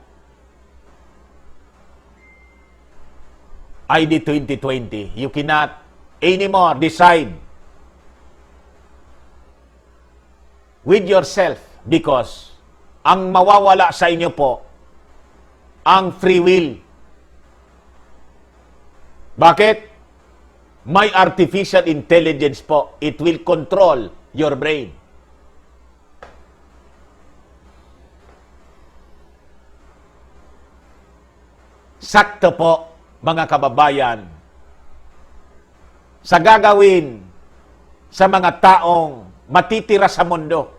ID 2020, you cannot anymore decide with yourself because ang mawawala sa inyo po ang free will. Bakit? May artificial intelligence po. It will control your brain. Sakto po, mga kababayan, sa gagawin sa mga taong matitira sa mundo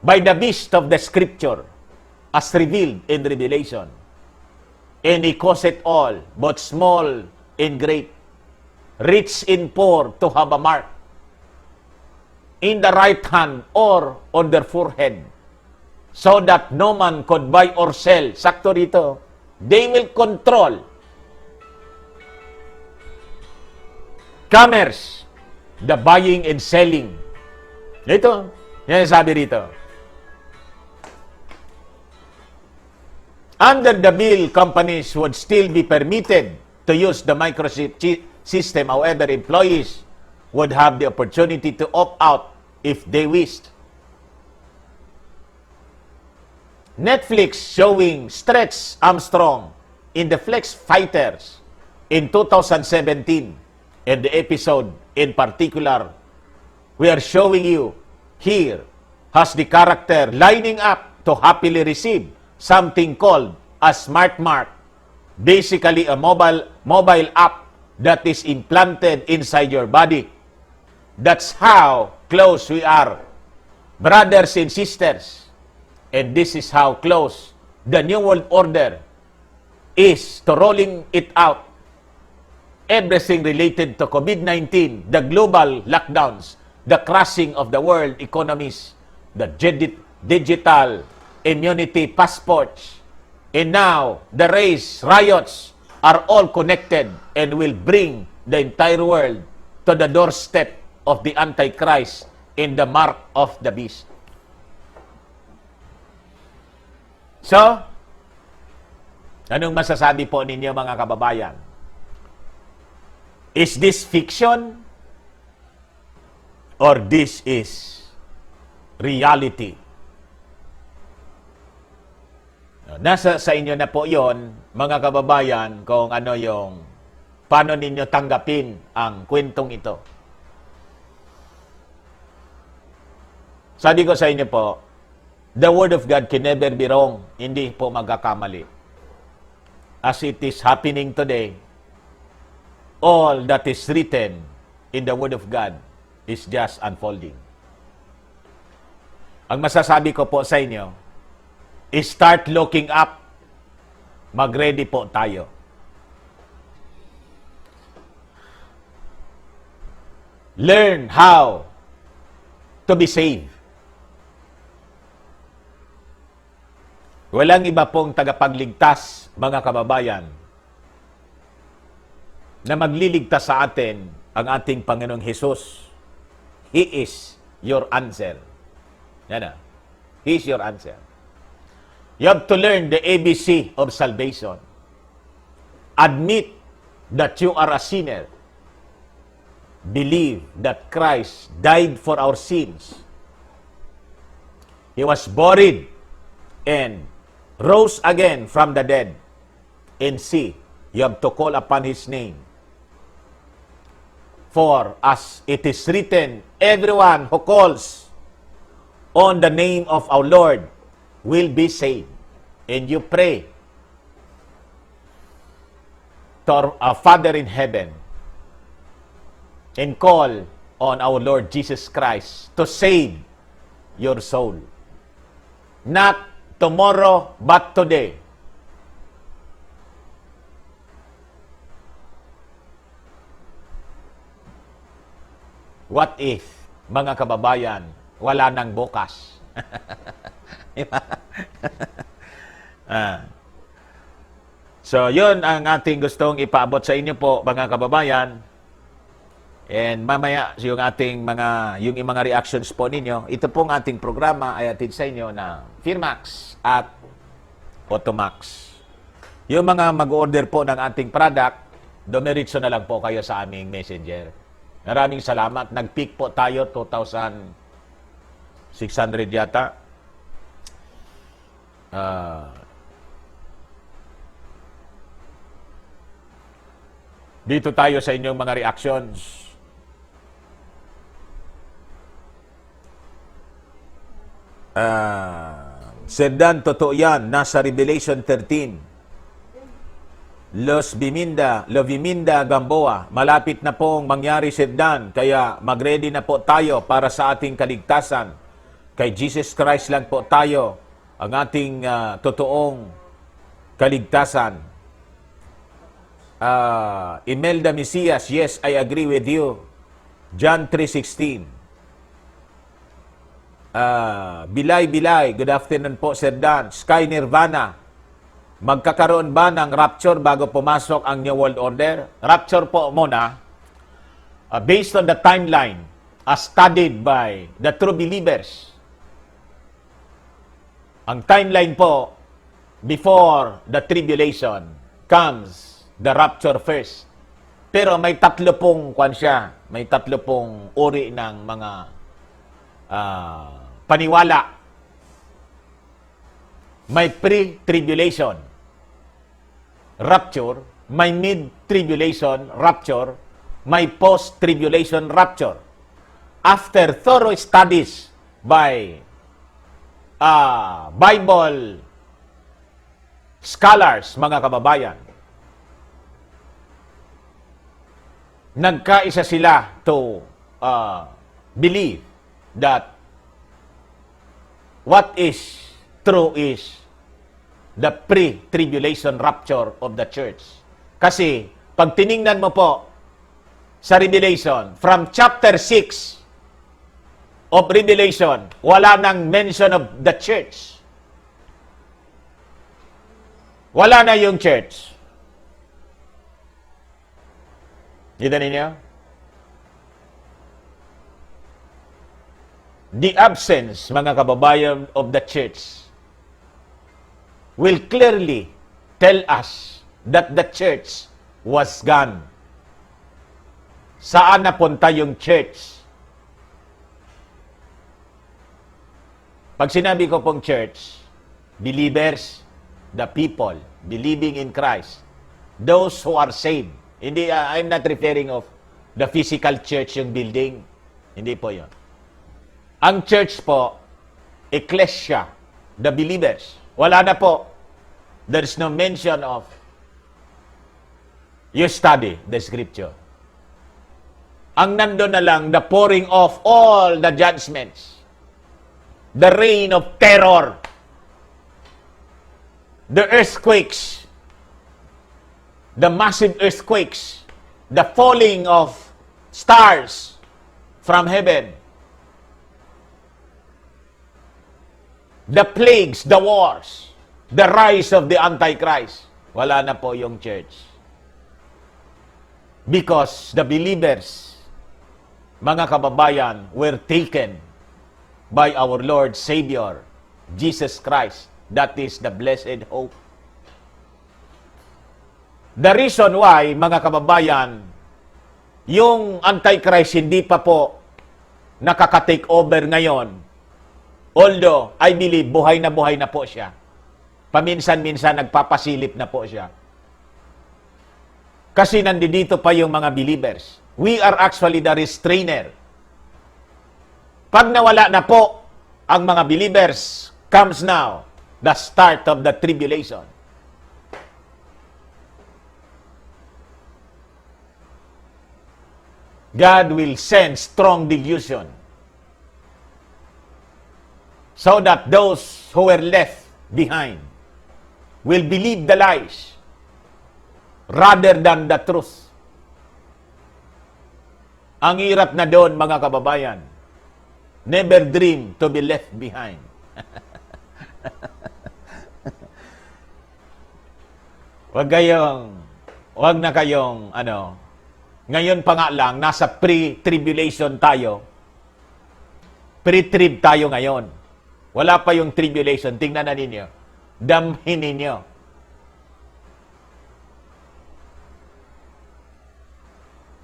by the beast of the scripture as revealed in Revelation. And he caused it all, both small and great, rich and poor, to have a mark in the right hand or on their forehead, so that no man could buy or sell. Sakto rito. They will control commerce, the buying and selling. Ito, yan sabi rito. Under the bill, companies would still be permitted to use the microchip system. However, employees would have the opportunity to opt out if they wished. Netflix showing Stretch Armstrong in the Flex Fighters in 2017. And the episode in particular we are showing you here has the character lining up to happily receive something called a smart mark. Basically a mobile app that is implanted inside your body. That's how close we are, brothers and sisters. And this is how close the New World Order is to rolling it out. Everything related to COVID-19, the global lockdowns, the crashing of the world economies, the digital immunity passports, and now the race riots are all connected and will bring the entire world to the doorstep of the Antichrist in the mark of the beast. So, anong masasabi po ninyo mga kababayan? Is this fiction or this is reality? Nasa sa inyo na po yon mga kababayan, kung ano yung paano ninyo tanggapin ang kwentong ito. Sabi ko sa inyo po, the Word of God can never be wrong. Hindi po magkakamali. As it is happening today, all that is written in the Word of God is just unfolding. Ang masasabi ko po sa inyo, is start looking up. Mag-ready po tayo. Learn how to be saved. Walang iba pong tagapagligtas, mga kababayan, na magliligtas sa atin ang ating Panginoong Hesus. He is your answer. Yan na. He is your answer. You have to learn the ABC of salvation. Admit that you are a sinner, believe that Christ died for our sins. He was buried and rose again from the dead. And see, you have to call upon His name. For as it is written, everyone who calls on the name of our Lord will be saved. And you pray to our Father in heaven and call on our Lord Jesus Christ to save your soul. Not tomorrow, but today. What if, mga kababayan, wala nang bukas? So, yun ang ating gustong ipaabot sa inyo po, mga kababayan. And mamaya, yung mga reactions po ninyo, ito pong ating programa ay atid sa inyo na Firmax at Automax. Yung mga mag-order po ng ating product, dumiritso na lang po kayo sa aming messenger. Maraming salamat. Nag-peak po tayo, 2,600 yata. Dito tayo sa inyong mga reactions. Sir Dan, totoo yan. Nasa Revelation 13. Loviminda, Gamboa. Malapit na pong mangyari, Sir Dan. Kaya mag-ready na po tayo para sa ating kaligtasan. Kay Jesus Christ lang po tayo ang ating totoong kaligtasan. Imelda Mesias, yes, I agree with you. John 3:16. Bilay, good afternoon po, Sir Dan. Sky Nirvana, magkakaroon ba ng rapture bago pumasok ang New World Order? Rapture po muna, based on the timeline as studied by the true believers. Ang timeline po, before the tribulation comes the rapture first. Pero may tatlo pong uri ng mga paniwala. May pre-tribulation rapture, may mid-tribulation rapture, may post-tribulation rapture. After thorough studies by Bible scholars, mga kababayan, nagkaisa sila to believe that what is true is the pre-tribulation rapture of the church. Kasi, pag tiningnan mo po sa Revelation, from chapter 6 of Revelation, wala nang mention of the church. Wala na yung church. Kita ninyo? The absence, mga kababayan, of the church will clearly tell us that the church was gone. Saan napunta yung church? Pag sinabi ko pong church, believers, the people believing in Christ, those who are saved. Hindi, I'm not referring of the physical church, yung building. Hindi po yun. Ang church po, ecclesia, the believers. Wala na po. There is no mention of you study the scripture. Ang nandun na lang, the pouring of all the judgments, the reign of terror, the earthquakes, the massive earthquakes, the falling of stars from heaven, the plagues, the wars, the rise of the Antichrist. Wala na po yung church. Because the believers, mga kababayan, were taken by our Lord Savior, Jesus Christ. That is the blessed hope. The reason why, mga kababayan, yung Antichrist hindi pa po nakaka-take over ngayon, although I believe buhay na po siya. Paminsan-minsan nagpapasilip na po siya. Kasi nandito pa yung mga believers. We are actually the restrainer. Pag nawala na po ang mga believers, comes now the start of the tribulation. God will send strong delusion so that those who were left behind will believe the lies rather than the truth. Ang hirap na doon, mga kababayan. Never dream to be left behind. Wag na kayong, ngayon pa nga lang, nasa pre-tribulation tayo. Pre-trib tayo ngayon. Wala pa yung tribulation. Tingnan na ninyo. Damhin ninyo.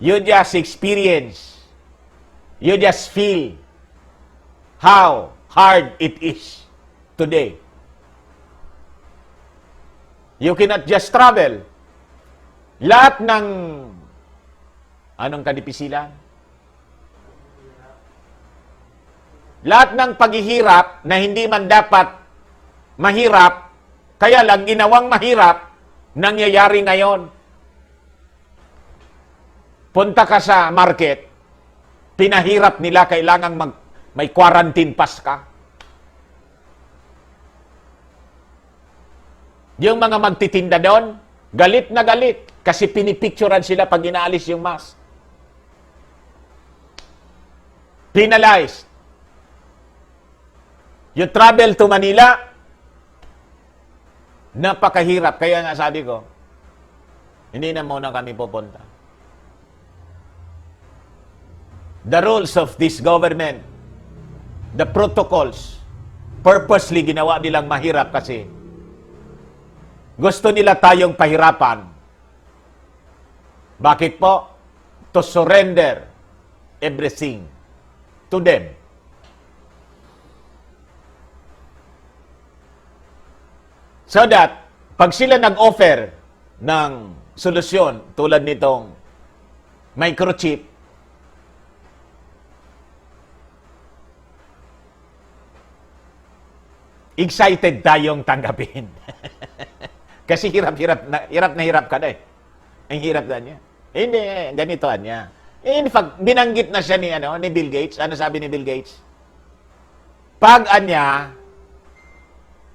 You just experience. You just feel how hard it is today. You cannot just travel. Lahat ng anong kadipisilan? Lahat ng paghihirap na hindi man dapat mahirap, kaya lang ginawang mahirap, nangyayari ngayon. Punta ka sa market, pinahirap nila, kailangang may quarantine pass ka. Yung mga magtitinda doon, galit na galit kasi pinipicturan sila pag inaalis yung mask. Penalized. You travel to Manila, napakahirap. Kaya nga sabi ko, hindi na muna kami pupunta. The rules of this government, the protocols, purposely ginawa nilang mahirap kasi gusto nila tayong pahirapan. Bakit po? To surrender everything to them. So that, pag sila nag-offer ng solusyon tulad nitong microchip, excited tayong tanggapin. Kasi hirap na hirap ka na eh. Ang hirap na niya. Hindi, ganito niya. In fact, binanggit na siya ni Bill Gates. Ano sabi ni Bill Gates? Pag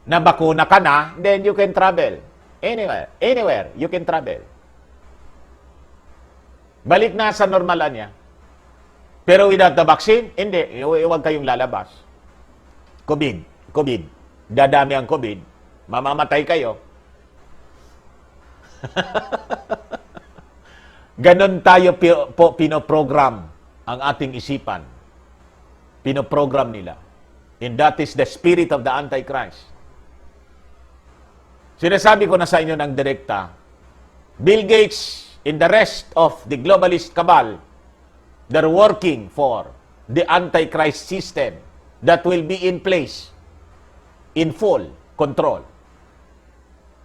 na bakuna ka na, then you can travel. Anywhere, you can travel. Balik na sa normal niya. Pero without the vaccine, hindi. Huwag kayong lalabas. COVID. Dadami ang COVID. Mamamatay kayo. Ganon tayo pinoprogram ang ating isipan. Pinoprogram nila. And that is the spirit of the Antichrist. Sinasabi ko na sa inyo ng direkta, Bill Gates and the rest of the globalist cabal, they're working for the Antichrist system that will be in place in full control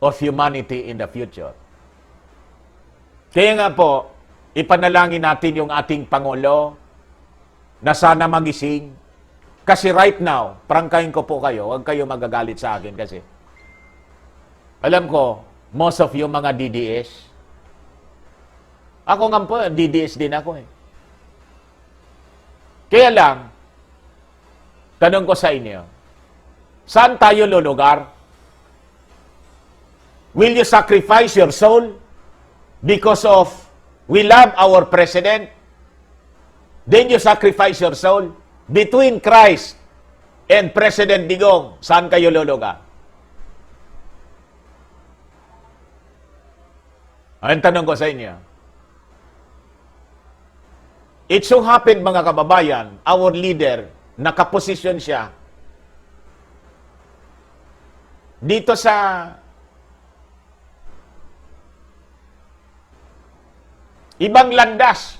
of humanity in the future. Kaya nga po, ipanalangin natin yung ating Pangulo na sana magising. Kasi right now, prangkahin ko po kayo, huwag kayo magagalit sa akin kasi alam ko, most of you mga DDS, ako nga po, DDS din ako eh. Kaya lang, tanong ko sa inyo, saan tayo lulugar? Will you sacrifice your soul because of we love our president? Then you sacrifice your soul? Between Christ and President Digong, saan kayo lulugar? Ang tanong ko sa inyo, it so happened mga kababayan, our leader, nakaposisyon siya dito sa Ibang landas.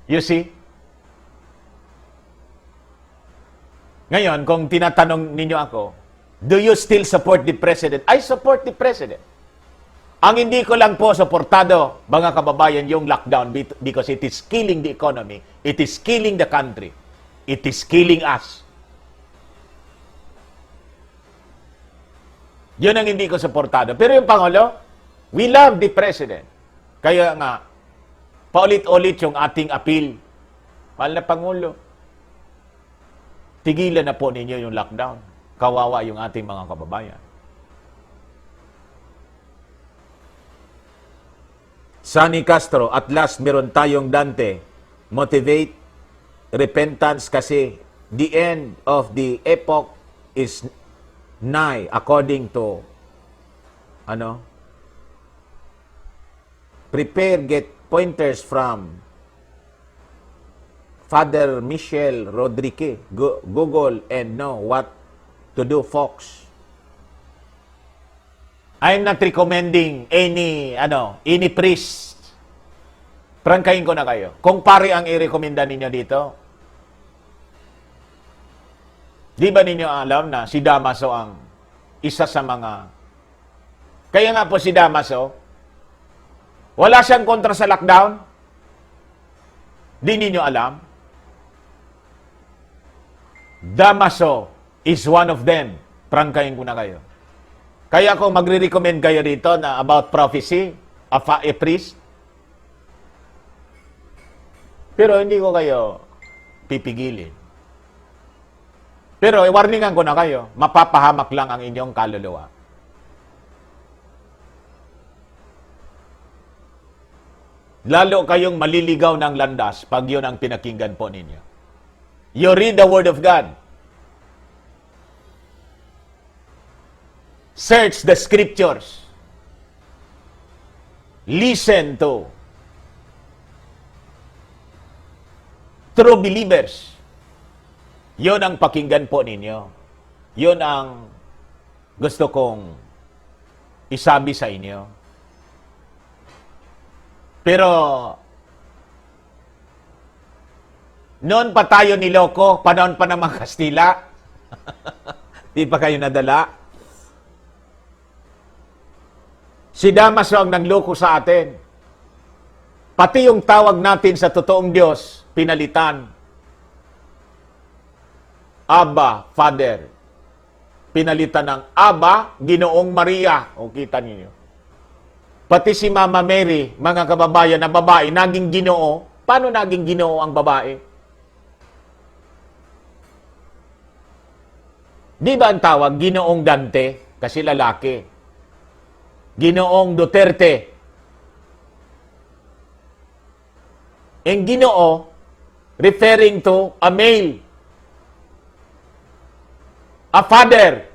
You see? Ngayon, kung tinatanong ninyo ako, do you still support the President? I support the President. Ang hindi ko lang po suportado, mga kababayan, yung lockdown because it is killing the economy, it is killing the country, it is killing us. Yun ang hindi ko suportado. Pero yung Pangulo, we love the President. Kaya nga, paulit-ulit yung ating appeal. Mahal na Pangulo, tigilan na po ninyo yung lockdown. Kawawa yung ating mga kababayan. Sunny Castro, at last meron tayong Dante. Motivate, repentance kasi the end of the epoch is nigh according to prepare, get pointers from Father Michel Rodriguez. Google and know what to do, folks. I'm not recommending any priest. Prangkahin ko na kayo. Kung pare ang i-recommenda ninyo dito, di ba ninyo alam na si Damaso ang isa sa mga... Kaya nga po si Damaso, wala siyang kontra sa lockdown? Di ninyo alam? Damaso is one of them. Prangkahin ko na kayo. Kaya ako magre-recommend kayo dito na about prophecy, a priest. Pero hindi ko kayo pipigilin. Pero warningan ko na kayo, mapapahamak lang ang inyong kaluluwa. Lalo kayong maliligaw ng landas pag yun ang pinakinggan po ninyo. You read the Word of God. Search the Scriptures. Listen to true believers. Yun ang pakinggan po ninyo. Yun ang gusto kong isabi sa inyo. Pero, noon pa tayo niloko, panahon pa ng mga Kastila. Di pa kayo nadala. Si Damaso ang nangloko sa atin. Pati yung tawag natin sa totoong Diyos, pinalitan. Abba, Father. Pinalitan ng Abba, Ginoong Maria. O, kita niyo. Pati si Mama Mary, mga kababayan na babae, naging Ginoo. Paano naging Ginoo ang babae? Di ba ang tawag, Ginoong Dante? Kasi lalaki. Ginoong Duterte. Ang Ginoo, referring to a male. A father.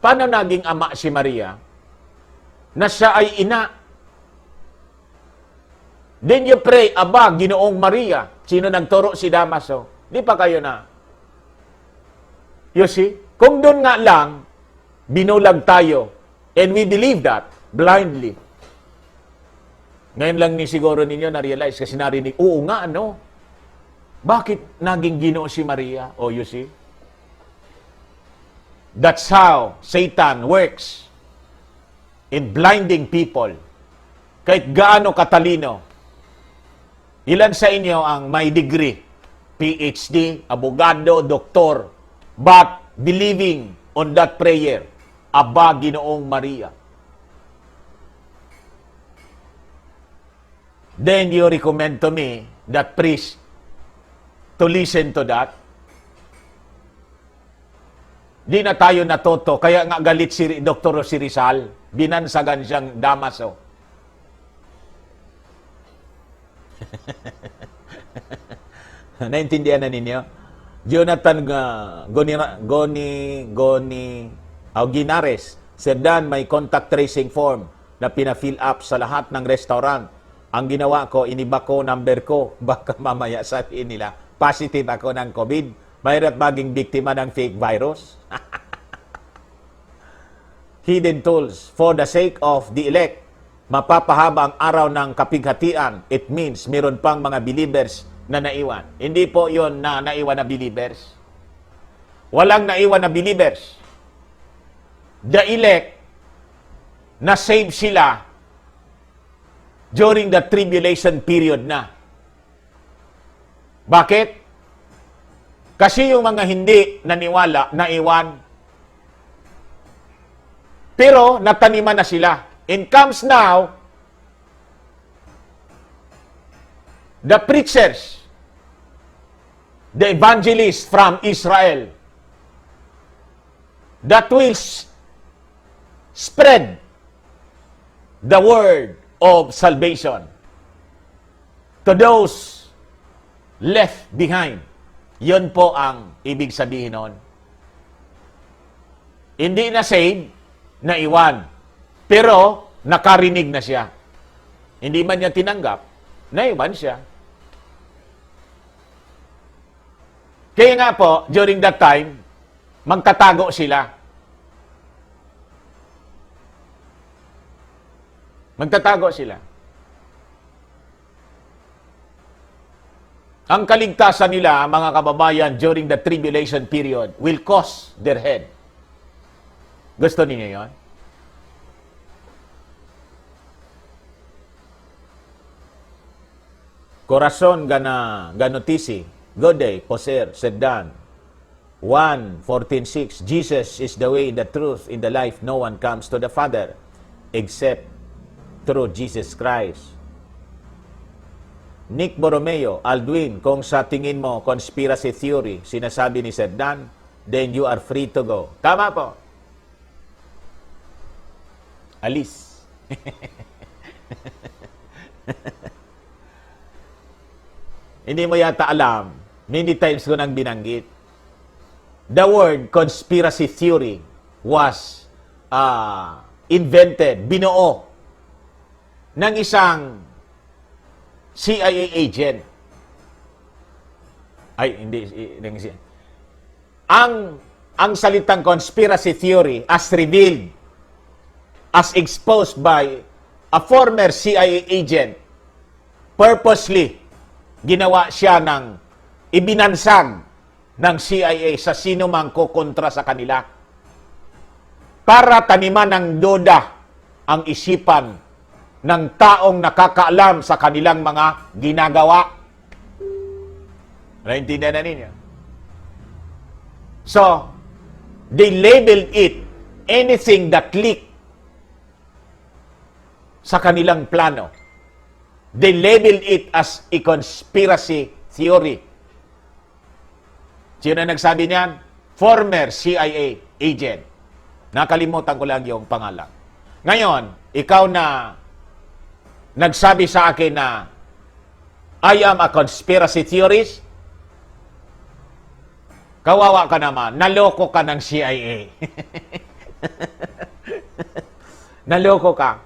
Paano naging ama si Maria? Na siya ay ina. Then you pray, Aba, Ginoong Maria. Sino nagturo? Si Damaso. Di pa kayo na? You see? Kung doon nga lang, binulag tayo. And we believe that blindly. Ngayon lang ni siguro ninyo na-realize kasi narinig, oo nga, ano? Bakit naging Ginoo si Maria? Oh, you see? That's how Satan works in blinding people. Kahit gaano katalino. Ilan sa inyo ang may degree? PhD, abogado, doktor, but believing on that prayer, Aba, Ginoong Maria. Then you recommend to me, that priest, to listen to that. Di na tayo natuto. Kaya nga galit si Dr. si Rizal. Binansagan siyang Damaso. Naintindihan na ninyo? Jonathan Ginares, Sir Dan, may contact tracing form na pina-fill up sa lahat ng restaurant. Ang ginawa ko, iniba ko number ko. Baka mamaya sabihin nila, positive ako ng COVID. Mahirap maging biktima ng fake virus. hidden tools for the sake of the elect. Mapapahaba ang araw ng kapighatian. It means meron pang mga believers na naiwan. Hindi po yon na naiwan na believers. Walang naiwan na believers. The elect, na save sila during the tribulation period na. Bakit? Kasi yung mga hindi naniwala, naiwan. Pero nataniman na sila. And comes now, the preachers, the evangelists from Israel, that will spread the word of salvation to those left behind. Yun po ang ibig sabihin nun. Hindi na save, naiwan. Pero, nakarinig na siya. Hindi man niya tinanggap, naiwan siya. Kaya nga po, during that time, magtatago sila. Magtatago sila. Ang kaligtasan nila, mga kababayan, during the tribulation period, will cost their head. Gusto niyo yun? Corazon ganotisi, Gode, Poser, Sedan, 1:14:6. Jesus is the way, the truth, in the life. No one comes to the Father except through Jesus Christ. Nick Borromeo, Aldwin, kung sa tingin mo conspiracy theory, sinasabi ni Sedan, then you are free to go. Tama po. Alis. Hindi mo yata alam, many times ko nang binanggit. The word conspiracy theory was invented, binuo ng isang CIA agent. Ay, hindi. Ang salitang conspiracy theory as revealed, as exposed by a former CIA agent, purposely, ginawa siya ng ibinansag ng CIA sa sino mang kukontra sa kanila para taniman ng duda ang isipan ng taong nakakaalam sa kanilang mga ginagawa. Naintindihan na ninyo? So, they labeled it anything that leaked sa kanilang plano. They labeled it as a conspiracy theory. Sino na nagsabi niyan? Former CIA agent. Nakalimutan ko lang yung pangalan. Ngayon, ikaw na nagsabi sa akin na I am a conspiracy theorist, kawawa ka naman, naloko ka ng CIA. Naloko ka.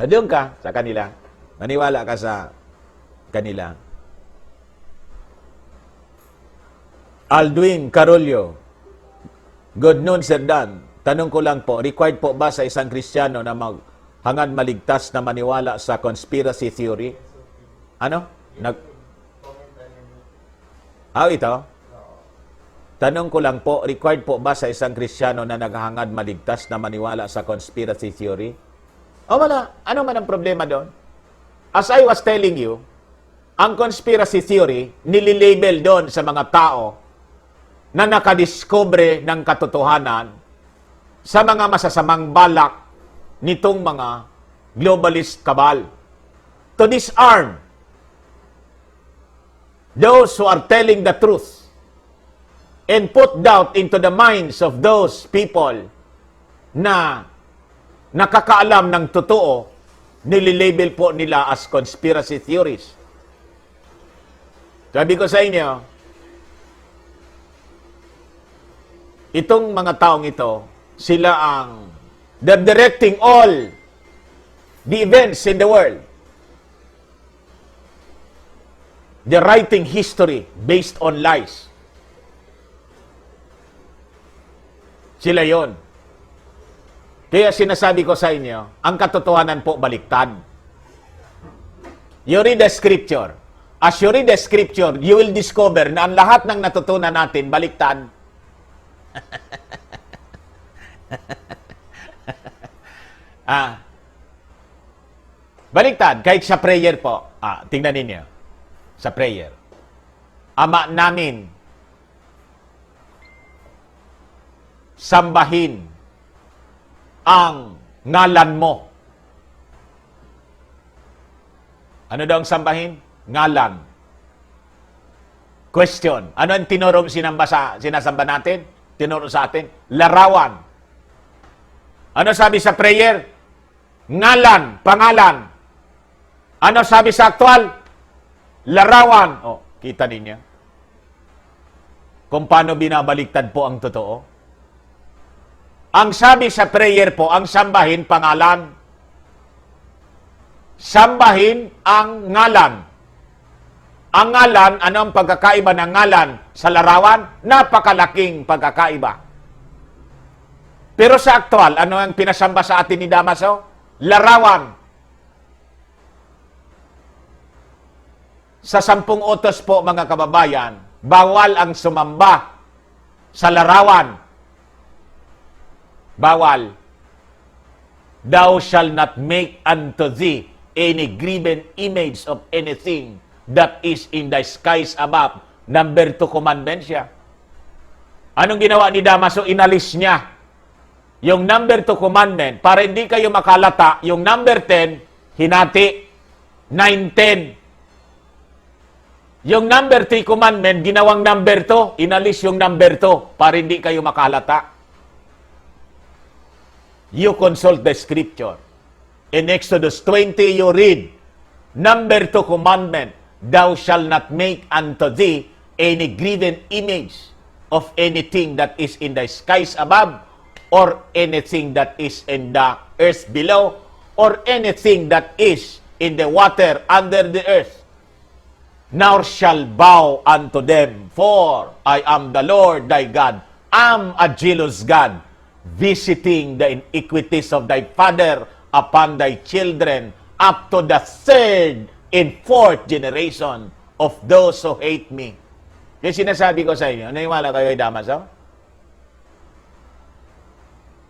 Doon ka sa kanila. Maniwala ka sa kanila. Aldwin Carolio, good noon, Sir Dan. Tanong ko lang po, required po ba sa isang Kristiyano na hangad maligtas na maniwala sa conspiracy theory? Ano? Ito? Tanong ko lang po, required po ba sa isang Kristiyano na naghangad maligtas na maniwala sa conspiracy theory? O wala. Ano man ang problema doon? As I was telling you, ang conspiracy theory, nililabel doon sa mga tao na nakadiscover ng katotohanan sa mga masasamang balak nitong mga globalist cabal. To disarm those who are telling the truth and put doubt into the minds of those people na nakakaalam ng totoo, nililabel po nila as conspiracy theories. Sabi ko sa inyo, itong mga taong ito, sila ang they're directing all the events in the world. They're writing history based on lies. Sila yon. Kaya sinasabi ko sa inyo, ang katotohanan po baliktad. You read the scripture. As you read the scripture, you will discover na ang lahat ng natutunan natin baliktad. Baliktad, kahit sa prayer po. Tingnan ninyo. Sa prayer. Ama namin, sambahin ang ngalan mo. Ano daw ang sambahin? Ngalan. Question. Ano ang sinasamba natin? Tinuro sa atin? Larawan. Ano sabi sa prayer? Ngalan, pangalan. Ano sabi sa aktual? Larawan. Kita ninyo. Kung paano binabaliktad po ang totoo. Ang sabi sa prayer po, ang sambahin, pangalan. Sambahin ang ngalan. Ang ngalan, ano ang pagkakaiba ng ngalan sa larawan? Napakalaking pagkakaiba. Pero sa aktual, ano ang pinasamba sa atin ni Damaso? Larawan. Sa 10 utos po, mga kababayan, bawal ang sumamba sa larawan. Bawal. Thou shall not make unto thee any graven image of anything that is in the skies above. Number 2 commandment siya. Anong ginawa ni Damaso? Inalis niya yung number 2 commandment para hindi kayo makalata. Yung number 10, hinati. 9-10. Yung number 3 commandment, ginawang number 2. Inalis yung number 2 para hindi kayo makalata. You consult the scripture. In Exodus 20, you read, number 2 commandment, thou shalt not make unto thee any graven image of anything that is in the skies above, or anything that is in the earth below, or anything that is in the water under the earth. Nor shall bow unto them, for I am the Lord thy God. I am a jealous God, visiting the iniquities of thy father upon thy children, up to the 3rd and 4th generation of those who hate me. Yung sinasabi ko sa inyo, naniwala kayo kay Damaso?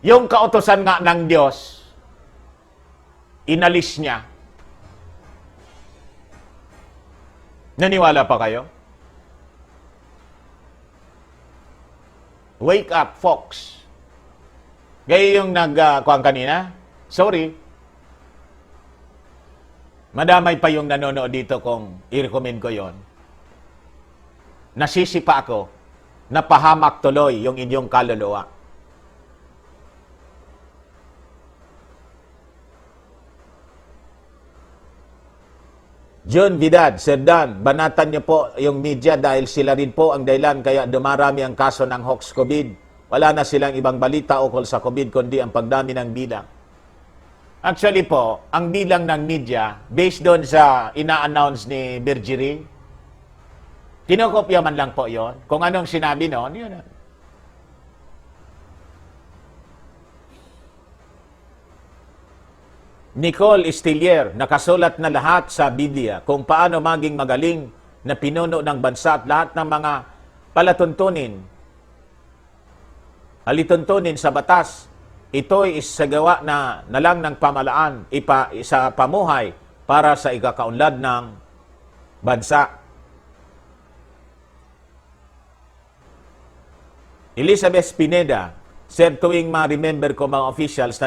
Yung kautosan nga ng Diyos, inalis niya. Naniwala pa kayo? Wake up, folks. Gaya yung nagkuhan kanina, sorry. Madamay pa yung nanonood dito kung i-recommend ko yon. Nasisipa ako, napahamak tuloy yung inyong kaluluwa. John Vidal, Sir Dan, banatan niyo po yung media dahil sila rin po ang dahilan kaya dumarami ang kaso ng hoax COVID. Wala na silang ibang balita ukol sa COVID kundi ang pagdami ng bilang. Actually po, ang bilang ng media, based doon sa ina-announce ni Bergerie, kinokopya man lang po yon. Kung anong sinabi noon, yun. Nicole Estillier, nakasulat na lahat sa Biblia kung paano maging magaling na pinuno ng bansa at lahat ng mga palatuntunin, halituntunin sa batas. Ito'y isagawa na lang ng pamalaan, sa pamuhay para sa ikakaunlad ng bansa. Elizabeth Pineda, Sir, tuwing ma-remember ko mga officials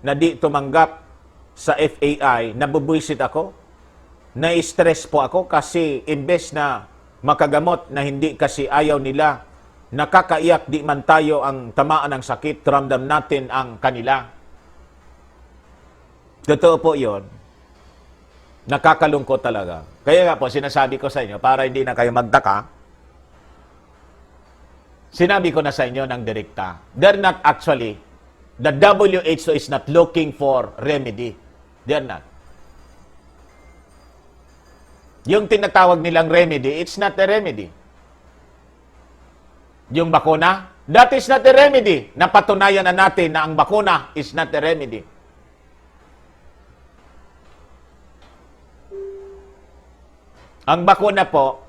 na di tumanggap sa FAI, nabubuisit ako, na-stress po ako kasi imbes na makagamot na hindi kasi ayaw nila, nakakaiyak di man tayo ang tamaan ng sakit, ramdam natin ang kanila. Totoo po yun. Nakakalungkot talaga. Kaya nga po, sinasabi ko sa inyo, para hindi na kayo magtaka, sinabi ko na sa inyo ng direkta, they're not actually, the WHO is not looking for remedy. They're not. Yung tinatawag nilang remedy, it's not a remedy. Yung bakuna, That is not a remedy. Napatunayan na natin na ang bakuna is not a remedy. Ang bakuna po,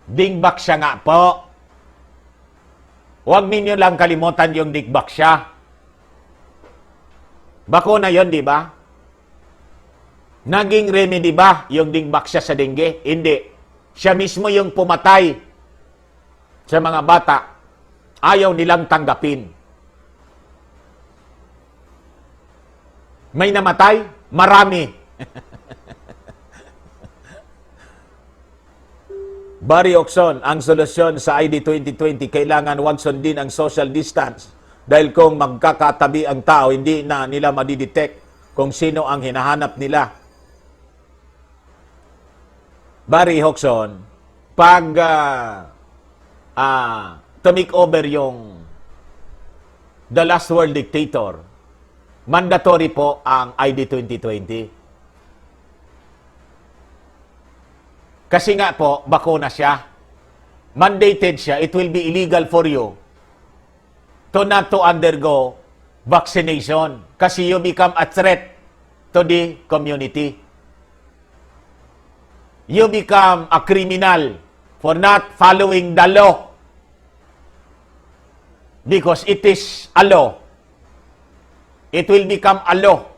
dingbak siya nga po. Huwag ninyo lang kalimutan yung dingbak siya. Bakuna yon, di ba? Naging remedy ba yung dingbak siya sa dengue? Hindi. Siya mismo yung pumatay sa mga bata. Ayaw nilang tanggapin. May namatay? Marami. Barry Oxon, ang solusyon sa ID 2020, kailangan wag sundin ang social distance dahil kung magkakatabi ang tao, hindi na nila madidetect kung sino ang hinahanap nila. Barry Oxon, pag to-make over yung The Last World Dictator, mandatory po ang ID 2020. Kasi nga po, bakuna siya. Mandated siya. It will be illegal for you to not to undergo vaccination. Kasi you become a threat to the community. You become a criminal for not following the law. Because it is a law. It will become a law.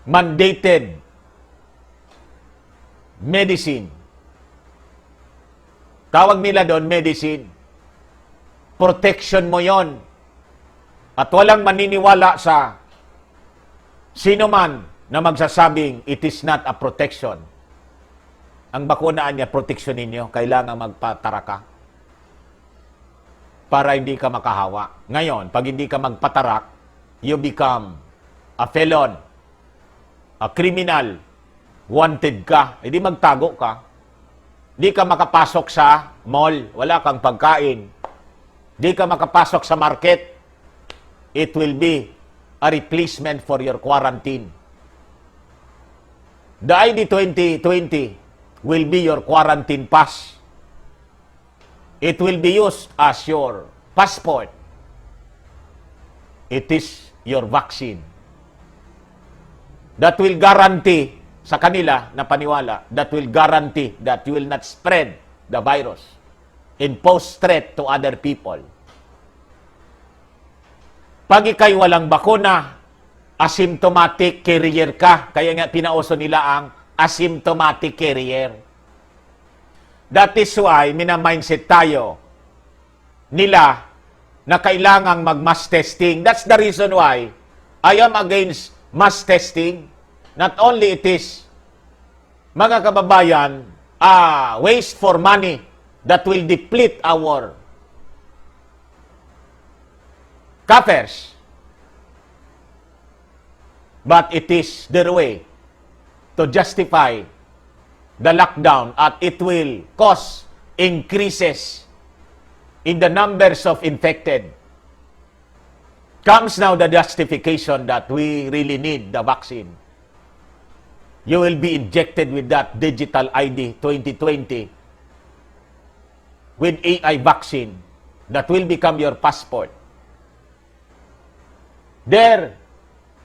Mandated medicine. Tawag nila doon, medicine. Protection mo yon. At walang maniniwala sa sino man na magsasabing it is not a protection. Ang bakunaan niya, protection ninyo. Kailangan magpatara ka para hindi ka makahawa. Ngayon, pag hindi ka magpatarak, you become a felon, a criminal, wanted ka, hindi magtago ka. Hindi ka makapasok sa mall, wala kang pagkain. Hindi ka makapasok sa market. It will be a replacement for your quarantine. The ID 2020 will be your quarantine pass. It will be used as your passport. It is your vaccine. That will guarantee sa kanila na paniwala, that will guarantee that you will not spread the virus and pose threat to other people. Pag ikay walang bakuna, asymptomatic carrier ka. Kaya nga pinauso nila ang asymptomatic carrier. That is why mina-mindset tayo nila na kailangang mag-mass testing. That's the reason why I am against mass testing. Not only it is, mga kababayan, waste for money that will deplete our coffers, but it is their way to justify the lockdown at it will cause increases in the numbers of infected. Comes now the justification that we really need the vaccine. You will be injected with that digital ID 2020 with AI vaccine that will become your passport. There,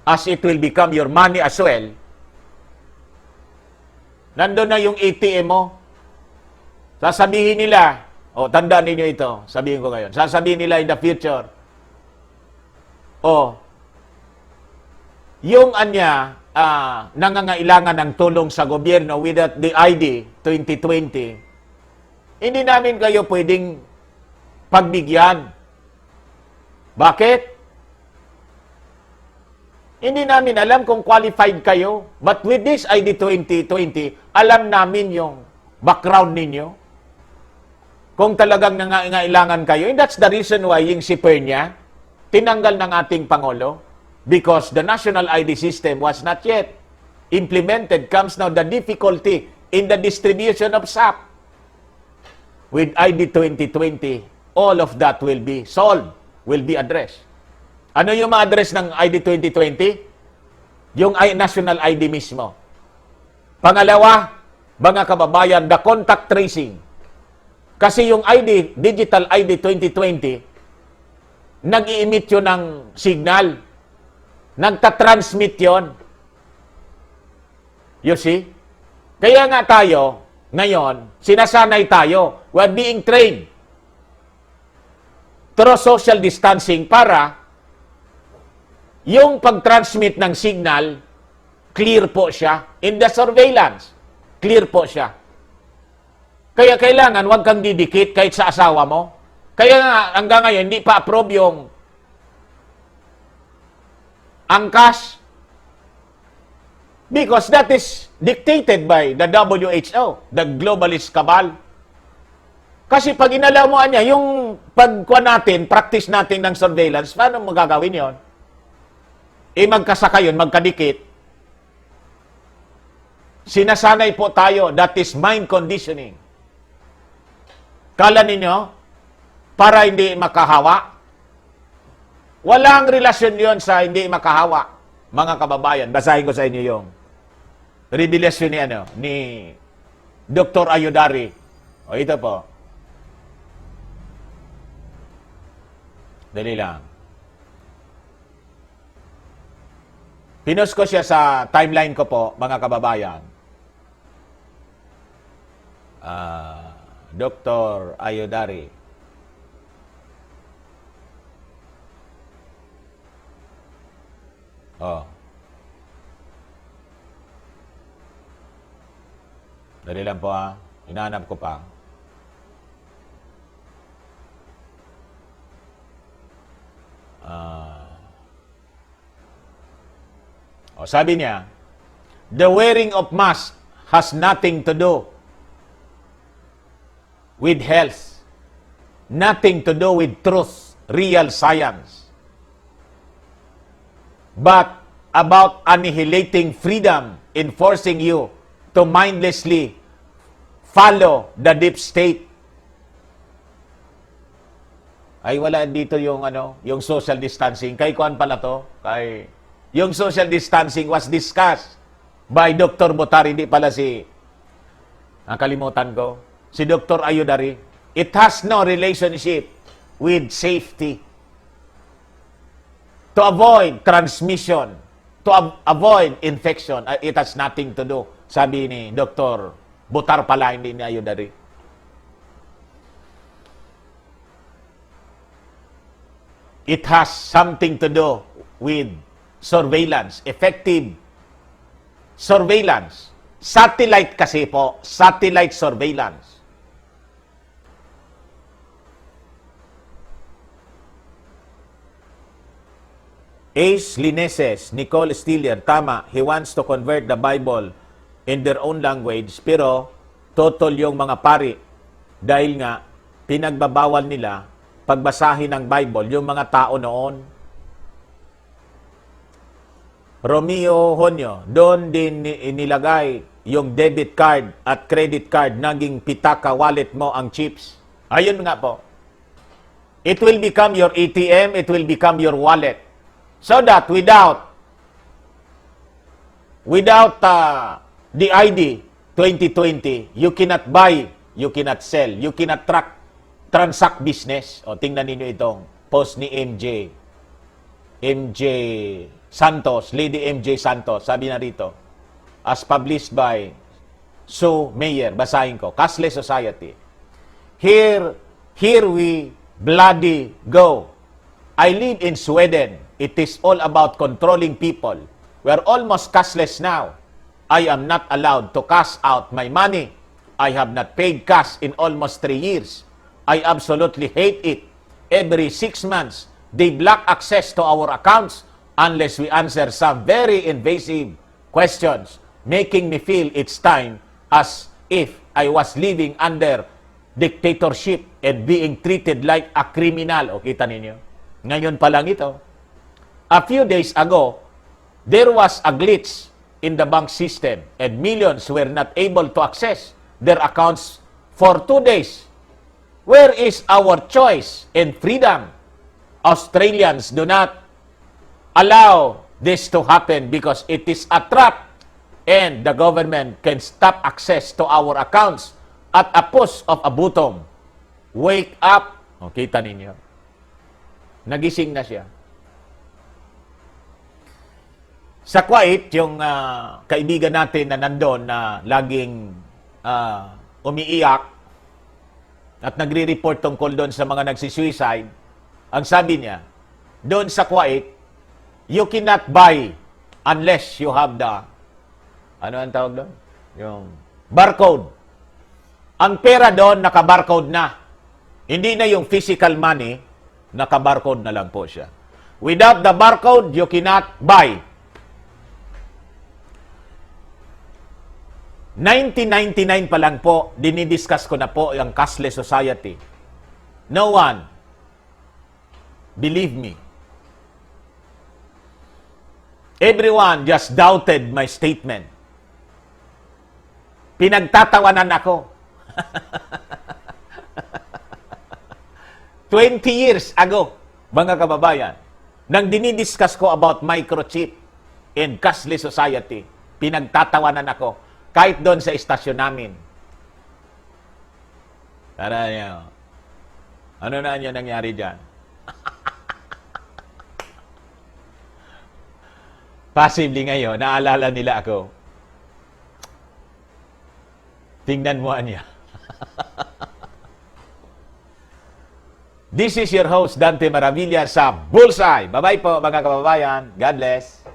as it will become your money as well, nandun na yung ATM mo. Sasabihin nila, tandaan ninyo ito, sabihin ko ngayon, sasabihin nila in the future, yung nangangailangan ng tulong sa gobyerno without the ID 2020, hindi namin kayo pwedeng pagbigyan. Bakit? Hindi namin alam kung qualified kayo. But with this ID 2020, alam namin yung background ninyo. Kung talagang nangangailangan kayo. And that's the reason why yung si Pernia, tinanggal ng ating Pangulo. Because the national ID system was not yet implemented. Comes now the difficulty in the distribution of SAP. With ID 2020, all of that will be solved, will be addressed. Ano yung ma-address ng ID 2020? Yung national ID mismo. Pangalawa, mga kababayan, the contact tracing. Kasi yung ID, Digital ID 2020, nag-i-emit yun ng signal. Nagtatransmit yun. You see? Kaya nga tayo, ngayon, sinasanay tayo. We're being trained through social distancing para yung pag-transmit ng signal, clear po siya. In the surveillance, clear po siya. Kaya kailangan huwag kang didikit kahit sa asawa mo. Kaya nga, hanggang ngayon, hindi pa approve yung angkas. Because that is dictated by the WHO, the globalist cabal. Kasi pag inalamuan niya, yung pagkuha natin, practice natin ng surveillance, paano magagawin yon? Magkasaka yun, magkadikit. Sinasanay po tayo, that is mind conditioning. Kala ninyo, para hindi makahawa? Walang relasyon yon sa hindi makahawa. Mga kababayan, basahin ko sa inyo yung revelasyon ni Dr. Ayodari. O ito po. Dali lang. Pinost ko siya sa timeline ko po, mga kababayan. Dr. Ayodari. Oh. Dali lang po Hinahanap ko pa. Sabi niya, the wearing of mask has nothing to do with health, nothing to do with truth, real science, but about annihilating freedom, enforcing you to mindlessly follow the deep state. Ay, wala dito yung yung social distancing. Kay kuan pala to, yung social distancing was discussed by Dr. Botari, hindi pala nakalimutan ko, si Dr. Ayodari. It has no relationship with safety. To avoid transmission, to avoid infection, it has nothing to do. Sabi ni Dr. Botar pala, hindi ni Ayodari. It has something to do with surveillance, effective surveillance. Satellite kasi po, satellite surveillance. Ace Lineses, Nicole Stiller, tama, he wants to convert the Bible in their own language, pero totoo yung mga pari. Dahil nga, pinagbabawal nila pagbasahin ng Bible, yung mga tao noon. Romeo Honyo, doon din inilagay yung debit card at credit card, naging pitaka wallet mo ang chips. Ayun nga po. It will become your ATM, it will become your wallet. So that without the ID 2020, you cannot buy, you cannot sell, you cannot transact business. O tingnan ninyo itong post ni MJ Santos, Lady MJ Santos, sabi na rito, as published by Sue Mayer, basahin ko, Cashless Society. Here we bloody go. I live in Sweden. It is all about controlling people. We're almost cashless now. I am not allowed to cash out my money. I have not paid cash in almost 3 years. I absolutely hate it. Every 6 months, they block access to our accounts unless we answer some very invasive questions, making me feel it's time as if I was living under dictatorship and being treated like a criminal. O, kita ninyo? Ngayon pa lang ito. A few days ago, there was a glitch in the bank system and millions were not able to access their accounts for 2 days. Where is our choice and freedom? Australians do not allow this to happen because it is a trap and the government can stop access to our accounts at a push of a button. Wake up! O, kita ninyo. Nagising na siya. Sa Kuwait, yung kaibigan natin na nandun na laging umiiyak at nagre-report tungkol doon sa mga nagsisuicide, ang sabi niya, doon sa Kuwait, you cannot buy unless you have the, ano ang tawag doon? Yung barcode. Ang pera doon, naka-barcode na. Hindi na yung physical money, naka-barcode na lang po siya. Without the barcode, you cannot buy. 1999 pa lang po, dinidiscuss ko na po yung cashless society. No one, believe me. Everyone just doubted my statement. Pinagtatawanan ako. 20 years ago, mga kababayan, nang dinidiscuss ko about microchip and cashless society, pinagtatawanan ako. Kahit doon sa istasyon namin. Tara niyo. Ano na niyo nangyari dyan? Possibly ngayon, naalala nila ako. Tingnan mo niya. This is your host, Dante Maravilla sa Bullseye. Bye-bye po, mga kababayan. God bless.